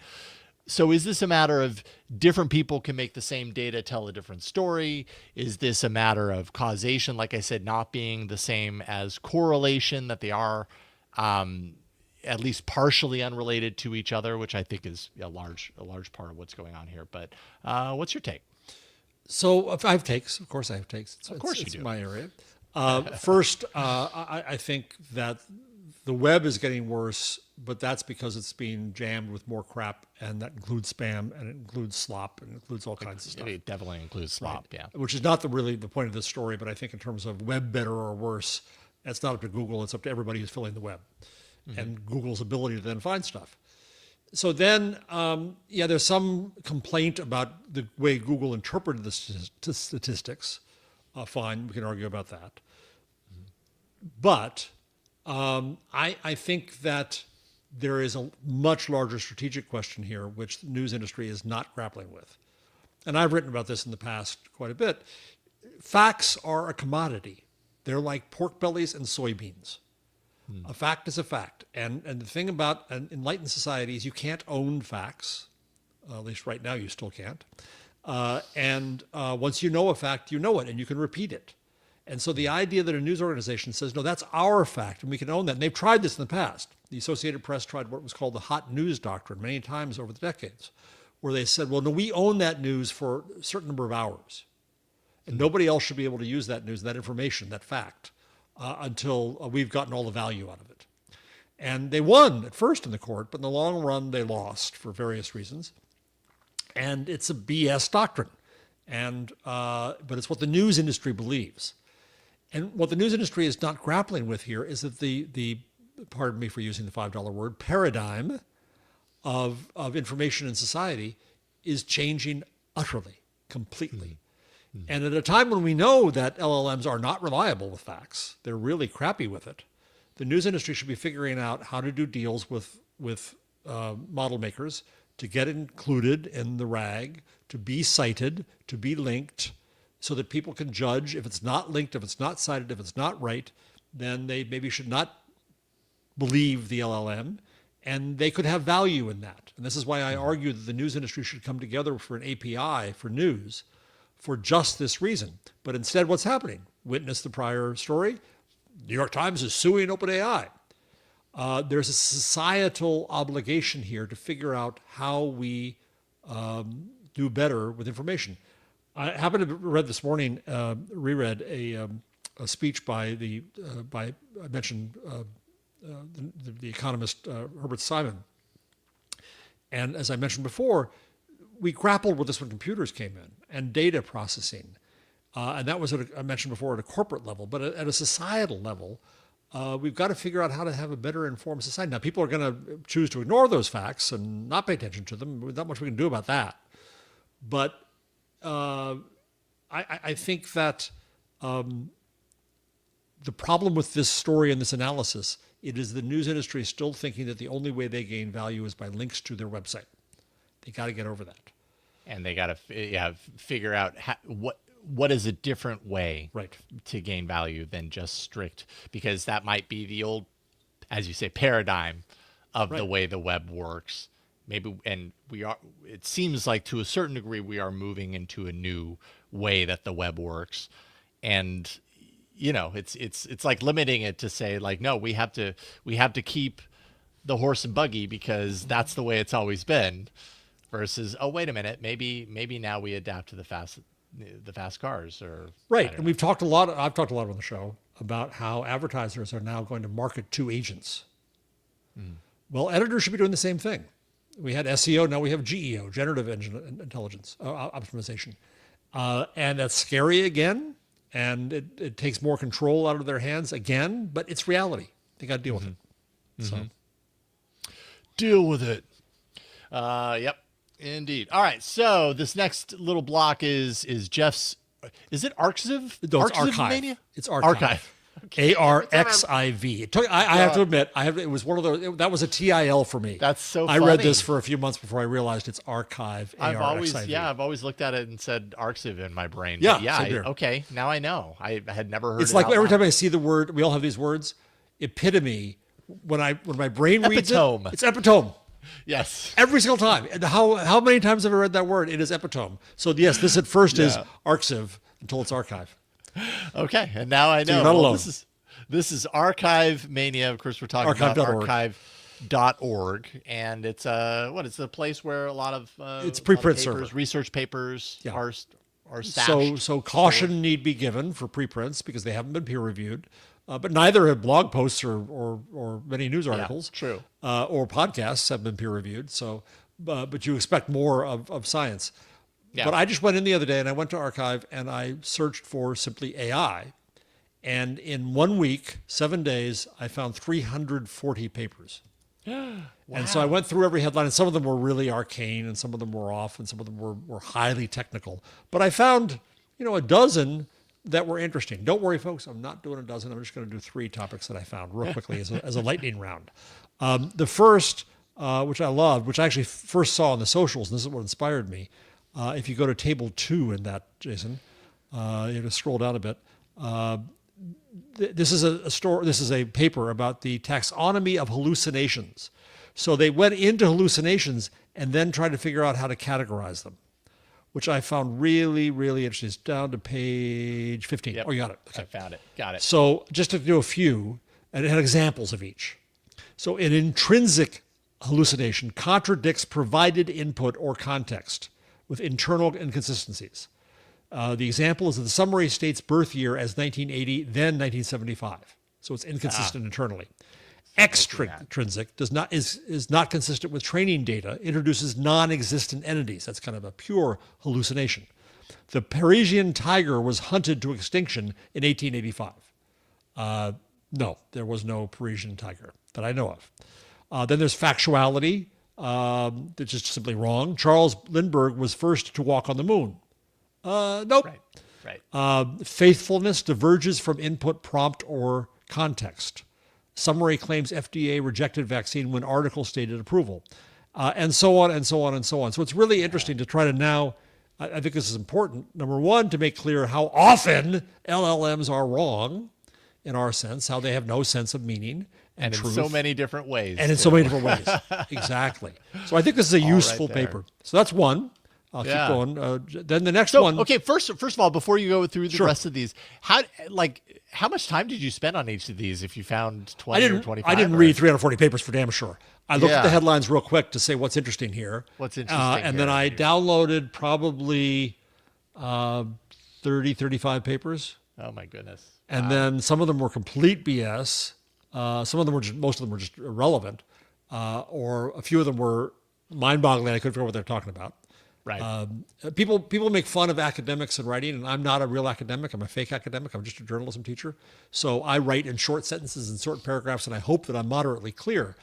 [SPEAKER 1] So is this a matter of different people can make the same data tell a different story? Is this a matter of causation, like I said, not being the same as correlation, that they are at least partially unrelated to each other, which I think is a large part of what's going on here. But what's your take?
[SPEAKER 2] So I have takes. Of course I have takes.
[SPEAKER 1] Of course you do.
[SPEAKER 2] It's my area. First, I think that the web is getting worse, but that's because it's being jammed with more crap, and that includes spam, and it includes slop, and it includes all kinds of stuff.
[SPEAKER 1] It definitely includes slop, right. Yeah.
[SPEAKER 2] Which is not really the point of this story, but I think in terms of web better or worse, it's not up to Google, it's up to everybody who's filling the web. And Google's ability to then find stuff. So then, there's some complaint about the way Google interpreted the statistics. Fine, we can argue about that. But I think that there is a much larger strategic question here, which the news industry is not grappling with. And I've written about this in the past quite a bit. Facts are a commodity. They're like pork bellies and soybeans. A fact is a fact. And the thing about an enlightened society is you can't own facts. At least right now you still can't. Once you know a fact, you know it and you can repeat it. And so the idea that a news organization says, no, that's our fact and we can own that. And they've tried this in the past. The Associated Press tried what was called the hot news doctrine many times over the decades, where they said, well, no, we own that news for a certain number of hours. And nobody else should be able to use that news, that information, that fact, until we've gotten all the value out of it. And they won at first in the court, but in the long run, they lost for various reasons. And it's a BS doctrine. But it's what the news industry believes. And what the news industry is not grappling with here is that the pardon me for using the $5 word, paradigm of information in society is changing utterly, completely. And at a time when we know that LLMs are not reliable with facts, they're really crappy with it, the news industry should be figuring out how to do deals with model makers to get included in the RAG, to be cited, to be linked, so that people can judge if it's not linked, if it's not cited, if it's not right, then they maybe should not believe the LLM, and they could have value in that. And this is why I argue that the news industry should come together for an API for news for just this reason. But instead, what's happening? Witness the prior story. New York Times is suing OpenAI. There's a societal obligation here to figure out how we do better with information. I happened to have read this morning, reread a speech by I mentioned the economist Herbert Simon. And as I mentioned before, we grappled with this when computers came in and data processing. And that was, I mentioned before, at a corporate level. But at a societal level, we've got to figure out how to have a better informed society. Now, people are going to choose to ignore those facts and not pay attention to them. There's not much we can do about that. But I think that the problem with this story and this analysis, it is the news industry is still thinking that the only way they gain value is by links to their website. They got to get over that.
[SPEAKER 1] And they got to figure out what is a different way to gain value than just strict, because that might be the old, as you say, paradigm of the way the web works. Maybe, and it seems like to a certain degree, we are moving into a new way that the web works. And, it's like limiting it to say like, no, we have to keep the horse and buggy because that's the way it's always been, versus, oh, wait a minute, maybe now we adapt to the fast cars or
[SPEAKER 2] And we've talked a lot. I've talked a lot on the show about how advertisers are now going to market to agents. Well, editors should be doing the same thing. We had SEO, now we have GEO, generative intelligence optimization, and that's scary again. And it takes more control out of their hands again. But it's reality. They got to deal with it. So
[SPEAKER 1] deal with it. Yep. Indeed. All right. So this next little block is Jeff's. Is it Arxiv?
[SPEAKER 2] No, it's
[SPEAKER 1] Arxiv-Mania?
[SPEAKER 2] It's Arxiv.
[SPEAKER 1] Okay.
[SPEAKER 2] ARXIV. I have to admit, it was one of those. That was a TIL for me.
[SPEAKER 1] That's so
[SPEAKER 2] I
[SPEAKER 1] funny.
[SPEAKER 2] read this for a few months before I realized it's Archive.
[SPEAKER 1] I've always looked at it and said Arxiv in my brain.
[SPEAKER 2] Yeah.
[SPEAKER 1] But yeah. Okay. Now I know. I had never heard.
[SPEAKER 2] It's
[SPEAKER 1] it
[SPEAKER 2] like
[SPEAKER 1] out
[SPEAKER 2] every
[SPEAKER 1] loud.
[SPEAKER 2] time I see the word. We all have these words. Epitome. When my brain reads it, it's epitome.
[SPEAKER 1] Yes.
[SPEAKER 2] Every single time. And how many times have I read that word? It is epitome. So yes, this at first is Arxiv until it's Archive.
[SPEAKER 1] Okay, and now I know.
[SPEAKER 2] So you're not alone.
[SPEAKER 1] This is Arxiv-Mania. Of course, we're talking about archive.org, and it's it's a place where a lot of
[SPEAKER 2] it's a preprint
[SPEAKER 1] server. Research papers are stashed.
[SPEAKER 2] So caution need be given for preprints because they haven't been peer reviewed. But neither have blog posts or many news articles.
[SPEAKER 1] True.
[SPEAKER 2] Or podcasts have been peer reviewed. So, but you expect more of science. Yeah. But I just went in the other day and I went to Archive and I searched for simply AI. And in 1 week, 7 days, I found 340 papers. Wow. And so I went through every headline, and some of them were really arcane, and some of them were off, and some of them were highly technical. But I found, a dozen that were interesting. Don't worry, folks. I'm not doing a dozen. I'm just going to do 3 topics that I found real quickly as a lightning round. The first, which I loved, which I actually first saw on the socials, and this is what inspired me. If you go to table 2 in that, Jason, you have to scroll down a bit. This is This is a paper about the taxonomy of hallucinations. So they went into hallucinations and then tried to figure out how to categorize them, which I found really, really interesting. It's down to page 15.
[SPEAKER 1] Yep.
[SPEAKER 2] Oh, you got it. Okay.
[SPEAKER 1] I found it. Got it.
[SPEAKER 2] So just to do a few, and it had examples of each. So an intrinsic hallucination contradicts provided input or context with internal inconsistencies. The example is that the summary states birth year as 1980, then 1975. So it's inconsistent internally. Extrinsic is not consistent with training data, introduces non-existent entities. That's kind of a pure hallucination. The Parisian tiger was hunted to extinction in 1885. No, there was no Parisian tiger that I know of. Then there's factuality, that's just simply wrong. Charles Lindbergh was first to walk on the moon. Nope.
[SPEAKER 1] Right.
[SPEAKER 2] Faithfulness diverges from input, prompt, or context. Summary claims FDA rejected vaccine when article stated approval, and so on and so on and so on. So it's really interesting to try to now, I think this is important, number one, to make clear how often LLMs are wrong in our sense, how they have no sense of meaning and
[SPEAKER 1] in
[SPEAKER 2] truth.
[SPEAKER 1] so many different ways.
[SPEAKER 2] And in so many different ways. Exactly. So I think this is a useful paper. So that's one. I'll keep going. Then the next one.
[SPEAKER 1] Okay, first of all, before you go through the rest of these, how much time did you spend on each of these? If you found 20 or 25,
[SPEAKER 2] I didn't read 340 papers for damn sure. I looked at the headlines real quick to say what's interesting here.
[SPEAKER 1] What's interesting,
[SPEAKER 2] and then I downloaded probably 30, 35 papers.
[SPEAKER 1] Oh my goodness!
[SPEAKER 2] And then some of them were complete BS. Some of them were most of them were just irrelevant, or a few of them were mind-boggling. I couldn't figure out what they're talking about.
[SPEAKER 1] Right.
[SPEAKER 2] People make fun of academics and writing, and I'm not a real academic. I'm a fake academic. I'm just a journalism teacher. So I write in short sentences and short paragraphs, and I hope that I'm moderately clear.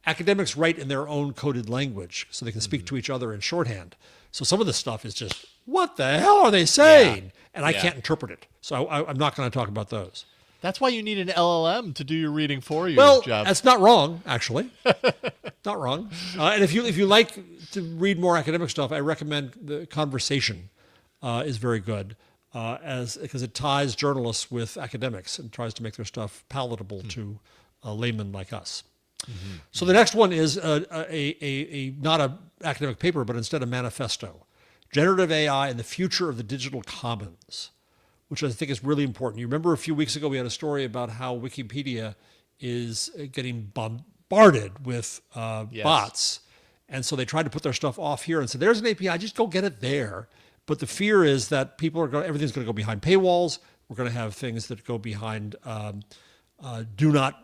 [SPEAKER 2] Academics write in their own coded language, so they can speak to each other in shorthand. So some of this stuff is just, what the hell are they saying? And I can't interpret it. So I'm not going to talk about those.
[SPEAKER 1] That's why you need an LLM to do your reading for you,
[SPEAKER 2] Well,
[SPEAKER 1] Jeff.
[SPEAKER 2] that's not wrong, actually. Not wrong. And if you like to read more academic stuff, I recommend The Conversation is very good because it ties journalists with academics and tries to make their stuff palatable to a layman like us. Mm-hmm. So the next one is not an academic paper, but instead a manifesto. Generative AI and the Future of the Digital Commons, which I think is really important. You remember a few weeks ago we had a story about how Wikipedia is getting bombarded with bots. And so they tried to put their stuff off here and said, there's an API, just go get it there. But the fear is that everything's going to go behind paywalls. We're going to have things that go behind do not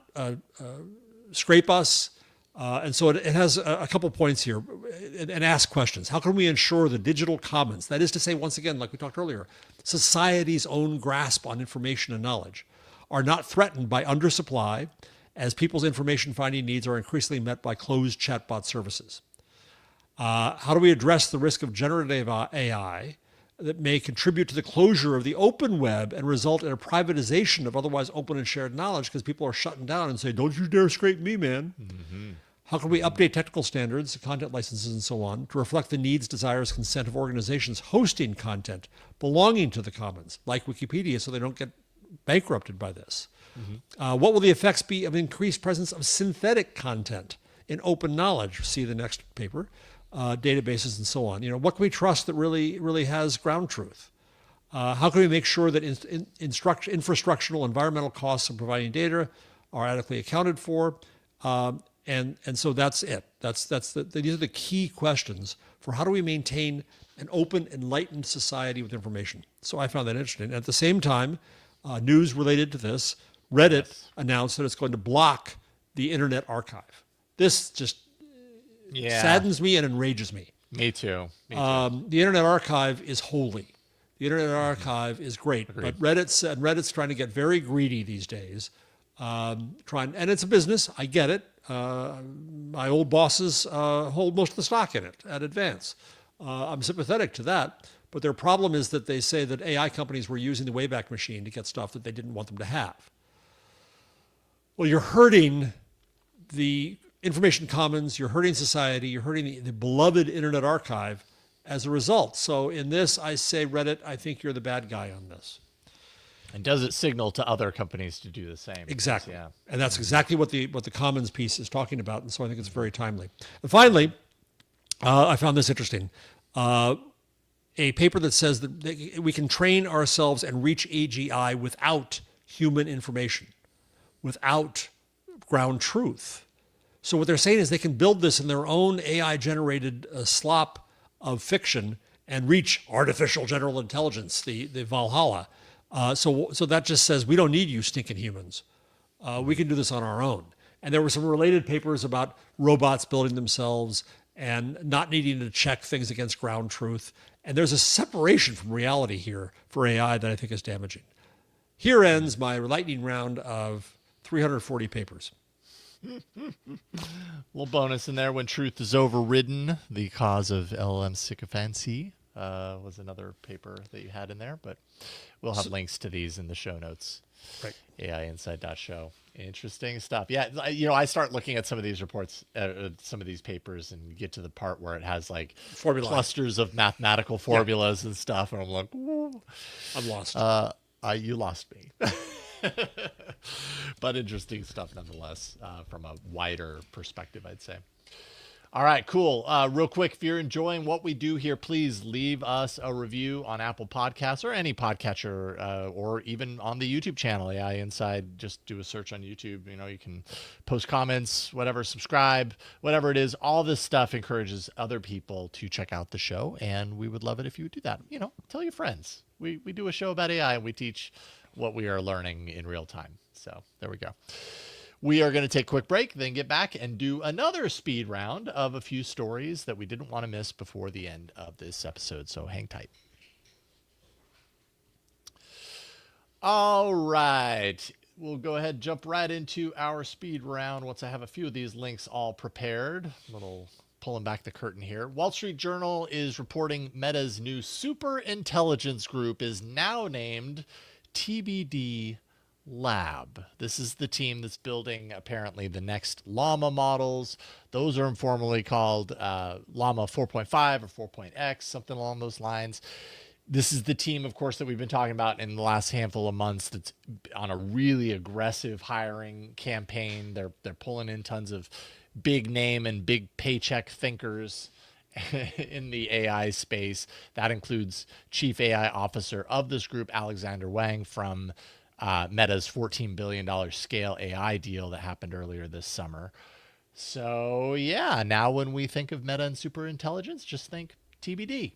[SPEAKER 2] scrape us. And so it has a couple points here and ask questions. How can we ensure the digital commons, that is to say, once again, like we talked earlier, society's own grasp on information and knowledge, are not threatened by undersupply as people's information finding needs are increasingly met by closed chatbot services? How do we address the risk of generative AI that may contribute to the closure of the open web and result in a privatization of otherwise open and shared knowledge because people are shutting down and say, don't you dare scrape me, man. Mm-hmm. How can we update technical standards, content licenses, and so on to reflect the needs, desires, consent of organizations hosting content belonging to the commons, like Wikipedia, so they don't get bankrupted by this? Mm-hmm. What will the effects be of increased presence of synthetic content in open knowledge? See the next paper. Databases and so on. What can we trust that really has ground truth? How can we make sure that infrastructural, environmental costs of providing data are adequately accounted for? And so that's it. These are the key questions for how do we maintain an open, enlightened society with information. So I found that interesting. And at the same time, news related to this, Reddit announced that it's going to block the Internet Archive. This just saddens me and enrages me.
[SPEAKER 1] Me too.
[SPEAKER 2] The Internet Archive is holy. The Internet Archive is great, but Reddit's trying to get very greedy these days. And it's a business. I get it. My old bosses hold most of the stock in it at Advance. I'm sympathetic to that, but their problem is that they say that AI companies were using the Wayback Machine to get stuff that they didn't want them to have. Well, you're hurting the information commons, you're hurting society, you're hurting the beloved Internet Archive as a result. So in this, I say, Reddit, I think you're the bad guy on this.
[SPEAKER 1] And does it signal to other companies to do the same?
[SPEAKER 2] Exactly.
[SPEAKER 1] Yeah.
[SPEAKER 2] And that's exactly what the commons piece is talking about. And so I think it's very timely. And finally, I found this interesting. A paper that says that we can train ourselves and reach AGI without human information, without ground truth. So what they're saying is they can build this in their own AI-generated slop of fiction and reach artificial general intelligence, the Valhalla. So that just says we don't need you stinking humans. We can do this on our own. And there were some related papers about robots building themselves and not needing to check things against ground truth. And there's a separation from reality here for AI that I think is damaging. Here ends my lightning round of 340 papers.
[SPEAKER 1] Little bonus in there: when truth is overridden, the cause of LLM sycophancy was another paper that you had in there, but we'll have links to these in the show notes.
[SPEAKER 2] Right.
[SPEAKER 1] AIinside.show. Interesting stuff. Yeah, I start looking at some of these reports, some of these papers, and get to the part where it has like clusters of mathematical formulas and stuff, and I'm like, ooh.
[SPEAKER 2] I'm lost.
[SPEAKER 1] You lost me. But interesting stuff nonetheless, from a wider perspective, I'd say. All right, cool. Real quick, if you're enjoying what we do here, please leave us a review on Apple Podcasts or any podcatcher, or even on the YouTube channel, AI Inside. Just do a search on YouTube. You can post comments, whatever, subscribe, whatever it is. All this stuff encourages other people to check out the show, and we would love it if you would do that. Tell your friends. We do a show about AI, and we teach what we are learning in real time. So there we go. We are going to take a quick break, then get back and do another speed round of a few stories that we didn't want to miss before the end of this episode. So hang tight. All right. We'll go ahead and jump right into our speed round once I have a few of these links all prepared. Little pulling back the curtain here. Wall Street Journal is reporting Meta's new Superintelligence group is now named TBD Lab. This is the team that's building apparently the next Llama models. Those are informally called Llama 4.5 or 4.x, something along those lines. This is the team, of course, that we've been talking about in the last handful of months that's on a really aggressive hiring campaign. They're pulling in tons of big name and big paycheck thinkers in the AI space. That includes Chief AI Officer of this group, Alexander Wang, from Meta's $14 billion scale AI deal that happened earlier this summer. So yeah, now when we think of Meta and Superintelligence, just think TBD.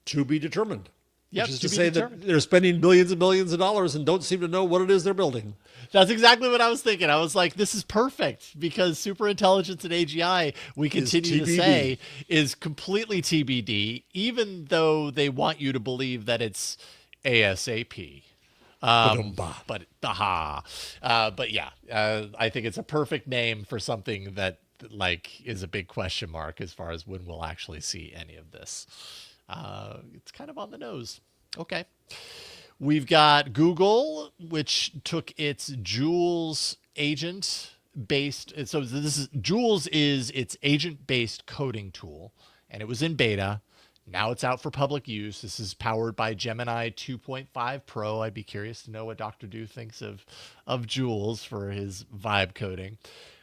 [SPEAKER 2] To be determined.
[SPEAKER 1] Yep,
[SPEAKER 2] which is to say that they're spending millions and millions of dollars and don't seem to know what it is they're building.
[SPEAKER 1] That's exactly what I was thinking. I was like, this is perfect because Superintelligence and AGI, we continue to say, is completely TBD, even though they want you to believe that it's ASAP. But yeah, I think it's a perfect name for something that is a big question mark as far as when we'll actually see any of this. It's kind of on the nose. Okay. We've got Google, which took its Jules agent based. So Jules is its agent based coding tool, and it was in beta. Now it's out for public use. This is powered by Gemini 2.5 Pro. I'd be curious to know what Dr. Do thinks of Jules for his vibe coding.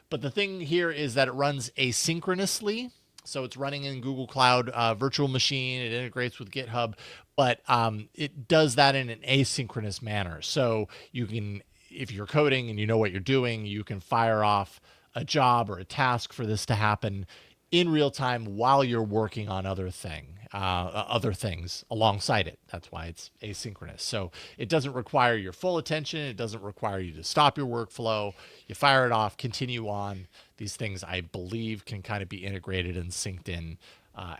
[SPEAKER 1] But the thing here is that it runs asynchronously. So it's running in Google Cloud virtual machine. It integrates with GitHub, but it does that in an asynchronous manner. So you can, if you're coding and you know what you're doing, you can fire off a job or a task for this to happen in real time while you're working on other things alongside it. That's why it's asynchronous. So it doesn't require your full attention. It doesn't require you to stop your workflow. You fire it off, continue on. These things, I believe, can kind of be integrated and synced in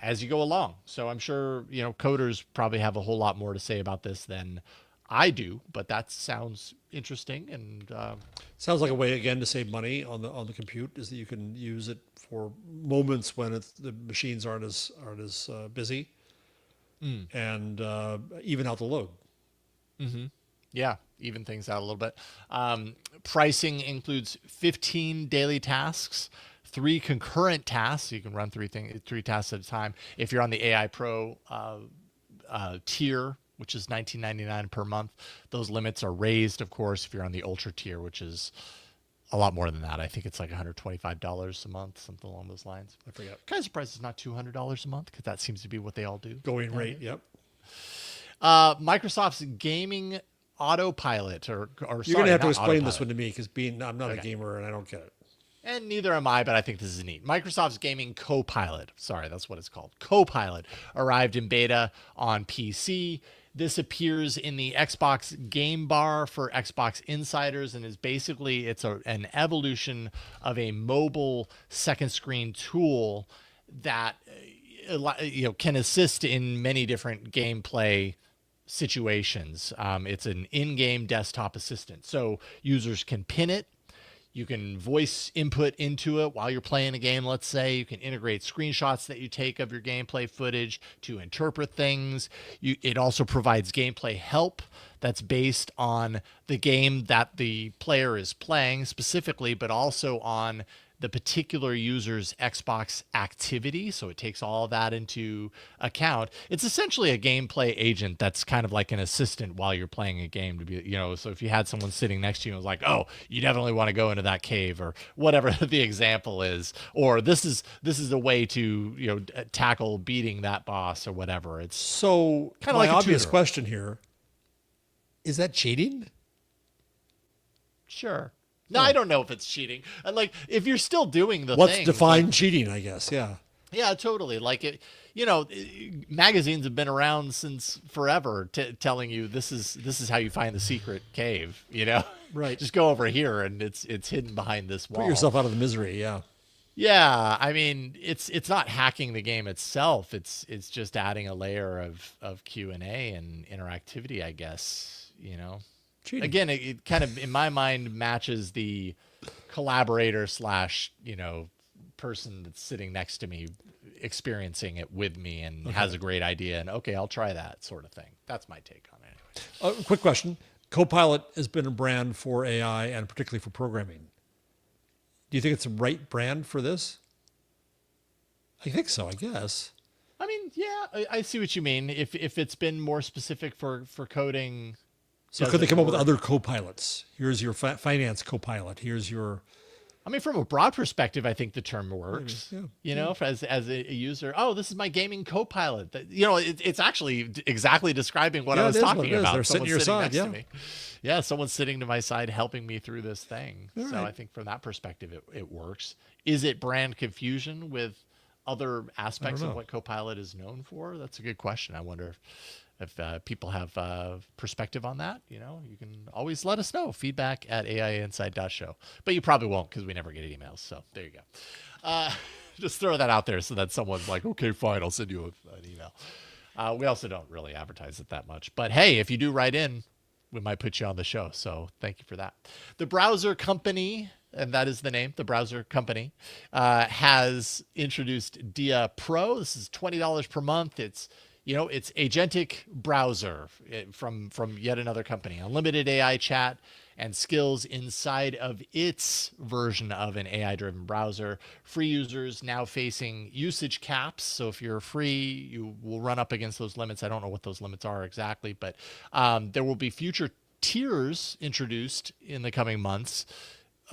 [SPEAKER 1] as you go along. So I'm sure, coders probably have a whole lot more to say about this than I do, but that sounds interesting. And
[SPEAKER 2] sounds like a way, again, to save money on the compute, is that you can use it for moments when the machines aren't as busy, and even out the load.
[SPEAKER 1] Mm-hmm. Yeah. even things out a little bit. Pricing includes 15 daily tasks, 3 concurrent tasks. You can run 3 tasks at a time. If you're on the AI Pro tier, which is $19.99 per month, those limits are raised, of course, if you're on the Ultra tier, which is a lot more than that. I think it's like $125 a month, something along those lines. I forget. Kind of surprised it's not $200 a month, because that seems to be what they all do.
[SPEAKER 2] Going rate, yep.
[SPEAKER 1] Microsoft's gaming autopilot, or
[SPEAKER 2] you're going to have to explain this one to me, because I'm not a gamer and I don't get it.
[SPEAKER 1] And neither am I, but I think this is neat. Microsoft's gaming Copilot, sorry, that's what it's called, Copilot, arrived in beta on PC. This appears in the Xbox Game Bar for Xbox insiders, and is basically, it's an evolution of a mobile second screen tool that can assist in many different gameplay situations. It's an in-game desktop assistant, so users can pin it. You can voice input into it while you're playing a game, let's say. You can integrate screenshots that you take of your gameplay footage to interpret things. It also provides gameplay help that's based on the game that the player is playing specifically, but also on the particular user's Xbox activity. So it takes all of that into account. It's essentially a gameplay agent that's kind of like an assistant while you're playing a game, to be, so if you had someone sitting next to you and was like, oh, you definitely want to go into that cave, or whatever the example is, or this is a way to, tackle beating that boss, or whatever. It's
[SPEAKER 2] so kind of like obvious question here. Is that cheating?
[SPEAKER 1] Sure. No, I don't know if it's cheating. And like, if you're still doing the
[SPEAKER 2] what's
[SPEAKER 1] things,
[SPEAKER 2] defined cheating, I guess. Yeah.
[SPEAKER 1] Yeah, totally. Like magazines have been around since forever, telling you this is how you find the secret cave.
[SPEAKER 2] Right.
[SPEAKER 1] Just go over here, and it's hidden behind this wall.
[SPEAKER 2] Put yourself out of the misery. Yeah.
[SPEAKER 1] Yeah, I mean, it's not hacking the game itself. It's just adding a layer of Q&A and interactivity, I guess.
[SPEAKER 2] Cheating.
[SPEAKER 1] Again, it kind of, in my mind, matches the collaborator / person that's sitting next to me experiencing it with me and has a great idea, and okay, I'll try that sort of thing. That's my take on it anyway.
[SPEAKER 2] Quick question. Copilot has been a brand for AI and particularly for programming. Do you think it's the right brand for this? I think so, I guess.
[SPEAKER 1] I mean, yeah, I see what you mean. If it's been more specific for coding.
[SPEAKER 2] So could they come up with other copilots? Here's your finance copilot. Here's your...
[SPEAKER 1] I mean, from a broad perspective, I think the term works.
[SPEAKER 2] Yeah.
[SPEAKER 1] As a user, oh, this is my gaming copilot. It's actually exactly describing what I was talking about.
[SPEAKER 2] They're sitting to your side,
[SPEAKER 1] to me. Yeah, someone's sitting to my side helping me through this thing. All right. I think from that perspective, it works. Is it brand confusion with other aspects of what Copilot is known for? That's a good question. I wonder if people have perspective on that. You can always let us know. feedback@AIinside.show. But you probably won't, because we never get emails. So there you go. Just throw that out there so that someone's like, okay, fine, I'll send you an email. We also don't really advertise it that much. But hey, if you do write in, we might put you on the show. So thank you for that. The browser company, and that is the name, the browser company, has introduced Dia Pro. This is $20 per month. It's agentic browser from yet another company, unlimited AI chat and skills inside of its version of an AI-driven browser. Free users now facing usage caps. So if you're free, you will run up against those limits. I don't know what those limits are exactly, but there will be future tiers introduced in the coming months,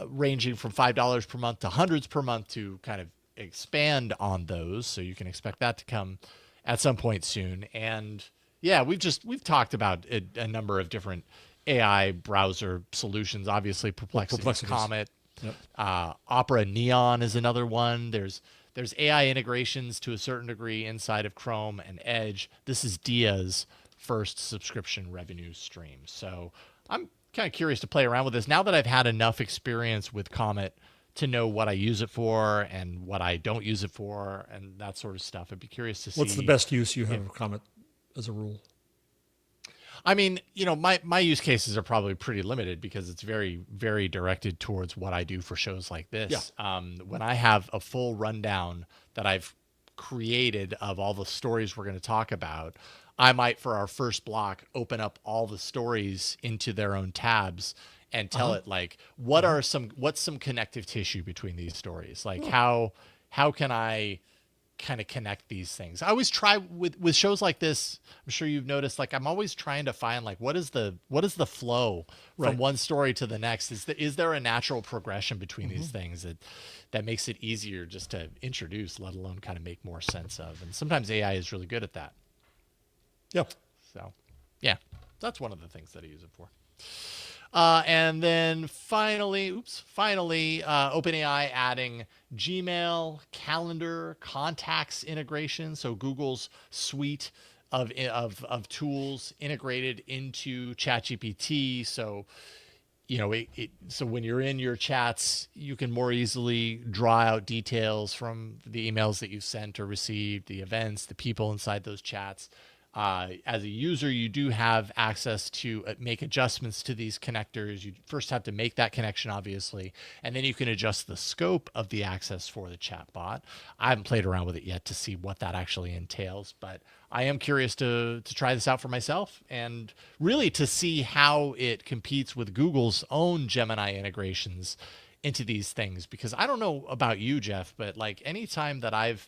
[SPEAKER 1] ranging from $5 per month to hundreds per month, to kind of expand on those. So you can expect that to come at some point soon. And yeah, we've talked about a number of different AI browser solutions. Obviously, Perplexity, Comet, Opera Neon is another one. There's AI integrations to a certain degree inside of Chrome and Edge. This is Dia's first subscription revenue stream. So I'm kind of curious to play around with this now that I've had enough experience with Comet to know what I use it for and what I don't use it for and that sort of stuff. I'd be curious to see.
[SPEAKER 2] What's the best use you have of Comet as a rule?
[SPEAKER 1] I mean, my use cases are probably pretty limited because it's very, very directed towards what I do for shows like this.
[SPEAKER 2] Yeah.
[SPEAKER 1] When I have a full rundown that I've created of all the stories we're going to talk about, I might, for our first block, open up all the stories into their own tabs and tell it like, what's some connective tissue between these stories? Like how can I kind of connect these things? I always try with shows like this. I'm sure you've noticed, like, I'm always trying to find like, what is the flow from one story to the next? Is there a natural progression between these things that makes it easier just to introduce, let alone kind of make more sense of? And sometimes AI is really good at that.
[SPEAKER 2] Yep.
[SPEAKER 1] So yeah, that's one of the things that I use it for. And then finally, OpenAI adding Gmail, calendar, contacts integration. So Google's suite of tools integrated into ChatGPT. So, so when you're in your chats, you can more easily draw out details from the emails that you've sent or received, the events, the people inside those chats. As a user, you do have access to make adjustments to these connectors. You first have to make that connection, obviously, and then you can adjust the scope of the access for the chatbot. I haven't played around with it yet to see what that actually entails, but I am curious to try this out for myself and really to see how it competes with Google's own Gemini integrations into these things. Because I don't know about you, Jeff, but like anytime that I've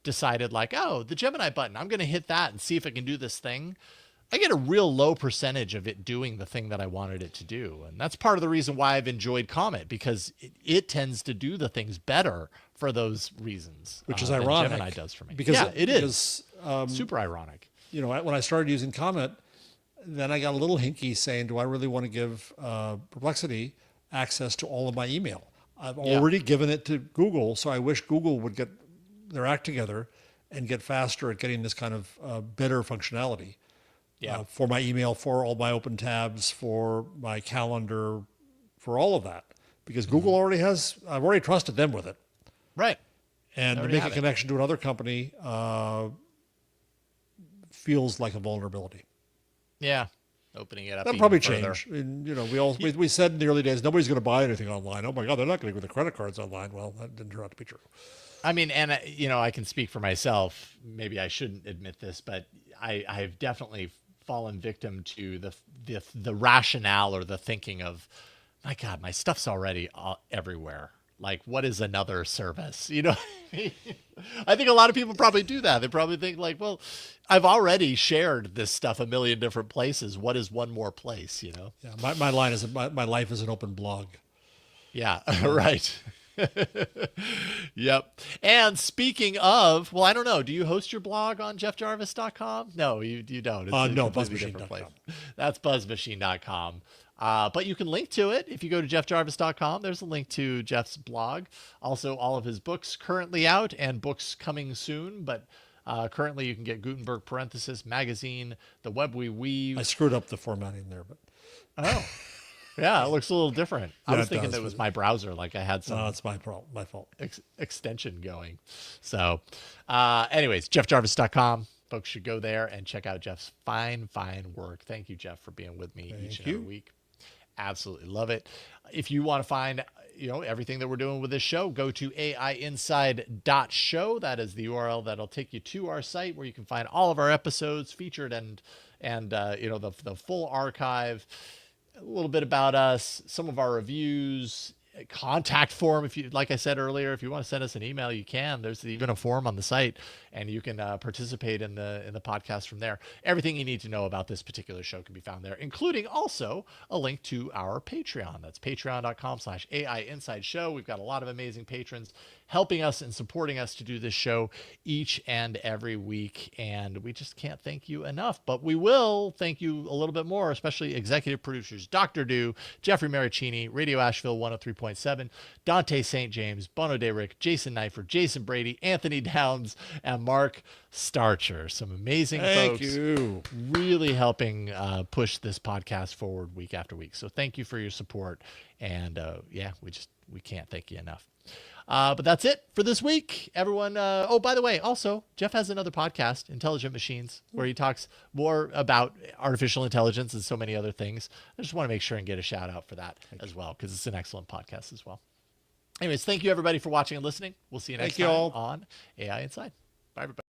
[SPEAKER 1] decided like, oh, the Gemini button, I'm going to hit that and see if it can do this thing, I get a real low percentage of it doing the thing that I wanted it to do. And that's part of the reason why I've enjoyed Comet, because it tends to do the things better for those reasons.
[SPEAKER 2] Which is ironic.
[SPEAKER 1] Gemini does for me.
[SPEAKER 2] Because
[SPEAKER 1] yeah, it
[SPEAKER 2] is.
[SPEAKER 1] Super ironic.
[SPEAKER 2] When I started using Comet, then I got a little hinky saying, do I really want to give Perplexity access to all of my email? I've already given it to Google, so I wish Google would get their act together and get faster at getting this kind of better functionality for my email, for all my open tabs, for my calendar, for all of that. Because Google already has, I've already trusted them with it.
[SPEAKER 1] Right.
[SPEAKER 2] And to make a connection to another company feels like a vulnerability.
[SPEAKER 1] Yeah. Opening it up.
[SPEAKER 2] That'll probably change. And, we said in the early days, nobody's going to buy anything online. Oh my God, they're not going to give the credit cards online. Well, that didn't turn out to be true.
[SPEAKER 1] I mean, and I can speak for myself. Maybe I shouldn't admit this, but I've definitely fallen victim to the rationale or the thinking of, my God, my stuff's already everywhere. Like, what is another service? I think a lot of people probably do that. They probably think like, well, I've already shared this stuff a million different places. What is one more place?
[SPEAKER 2] Yeah, my line is my life is an open blog.
[SPEAKER 1] Yeah, right. Yep. And speaking of, well, I don't know. Do you host your blog on jeffjarvis.com? No, you don't. It's
[SPEAKER 2] no, buzzmachine.com.
[SPEAKER 1] That's buzzmachine.com. But you can link to it. If you go to jeffjarvis.com, there's a link to Jeff's blog. Also, all of his books currently out and books coming soon. But currently, you can get Gutenberg parenthesis magazine, The Web We Weave.
[SPEAKER 2] I screwed up the formatting there, but
[SPEAKER 1] oh. Yeah, it looks a little different. I was thinking it was my browser, like I had some.
[SPEAKER 2] No, it's my fault.
[SPEAKER 1] Extension going. So, anyways, jeffjarvis.com. Folks should go there and check out Jeff's fine work. Thank you, Jeff, for being with me each and every week. Absolutely love it. If you want to find, everything that we're doing with this show, go to aiinside.show. That is the URL that'll take you to our site where you can find all of our episodes featured and the full archive. A little bit about us, some of our reviews, contact form. If you, like I said earlier, if you want to send us an email, you can. There's even a form on the site, and you can participate in the podcast from there. Everything you need to know about this particular show can be found there, including also a link to our Patreon. That's patreon.com/AI Inside Show. We've got a lot of amazing patrons helping us and supporting us to do this show each and every week. And we just can't thank you enough, but we will thank you a little bit more, especially executive producers, Dr. Do, Jeffrey Maricini, Radio Asheville 103.7, Dante St. James, Bono Dayrick, Jason Neifert, Jason Brady, Anthony Downs, and Mark Starcher. Some amazing folks.
[SPEAKER 2] Thank you.
[SPEAKER 1] Really helping push this podcast forward week after week. So thank you for your support. And we can't thank you enough. But that's it for this week, everyone. By the way, also, Jeff has another podcast, Intelligent Machines, where he talks more about artificial intelligence and so many other things. I just want to make sure and get a shout out for that as well, because it's an excellent podcast as well. Anyways, thank you, everybody, for watching and listening. We'll see you next time on AI Inside. Bye, everybody.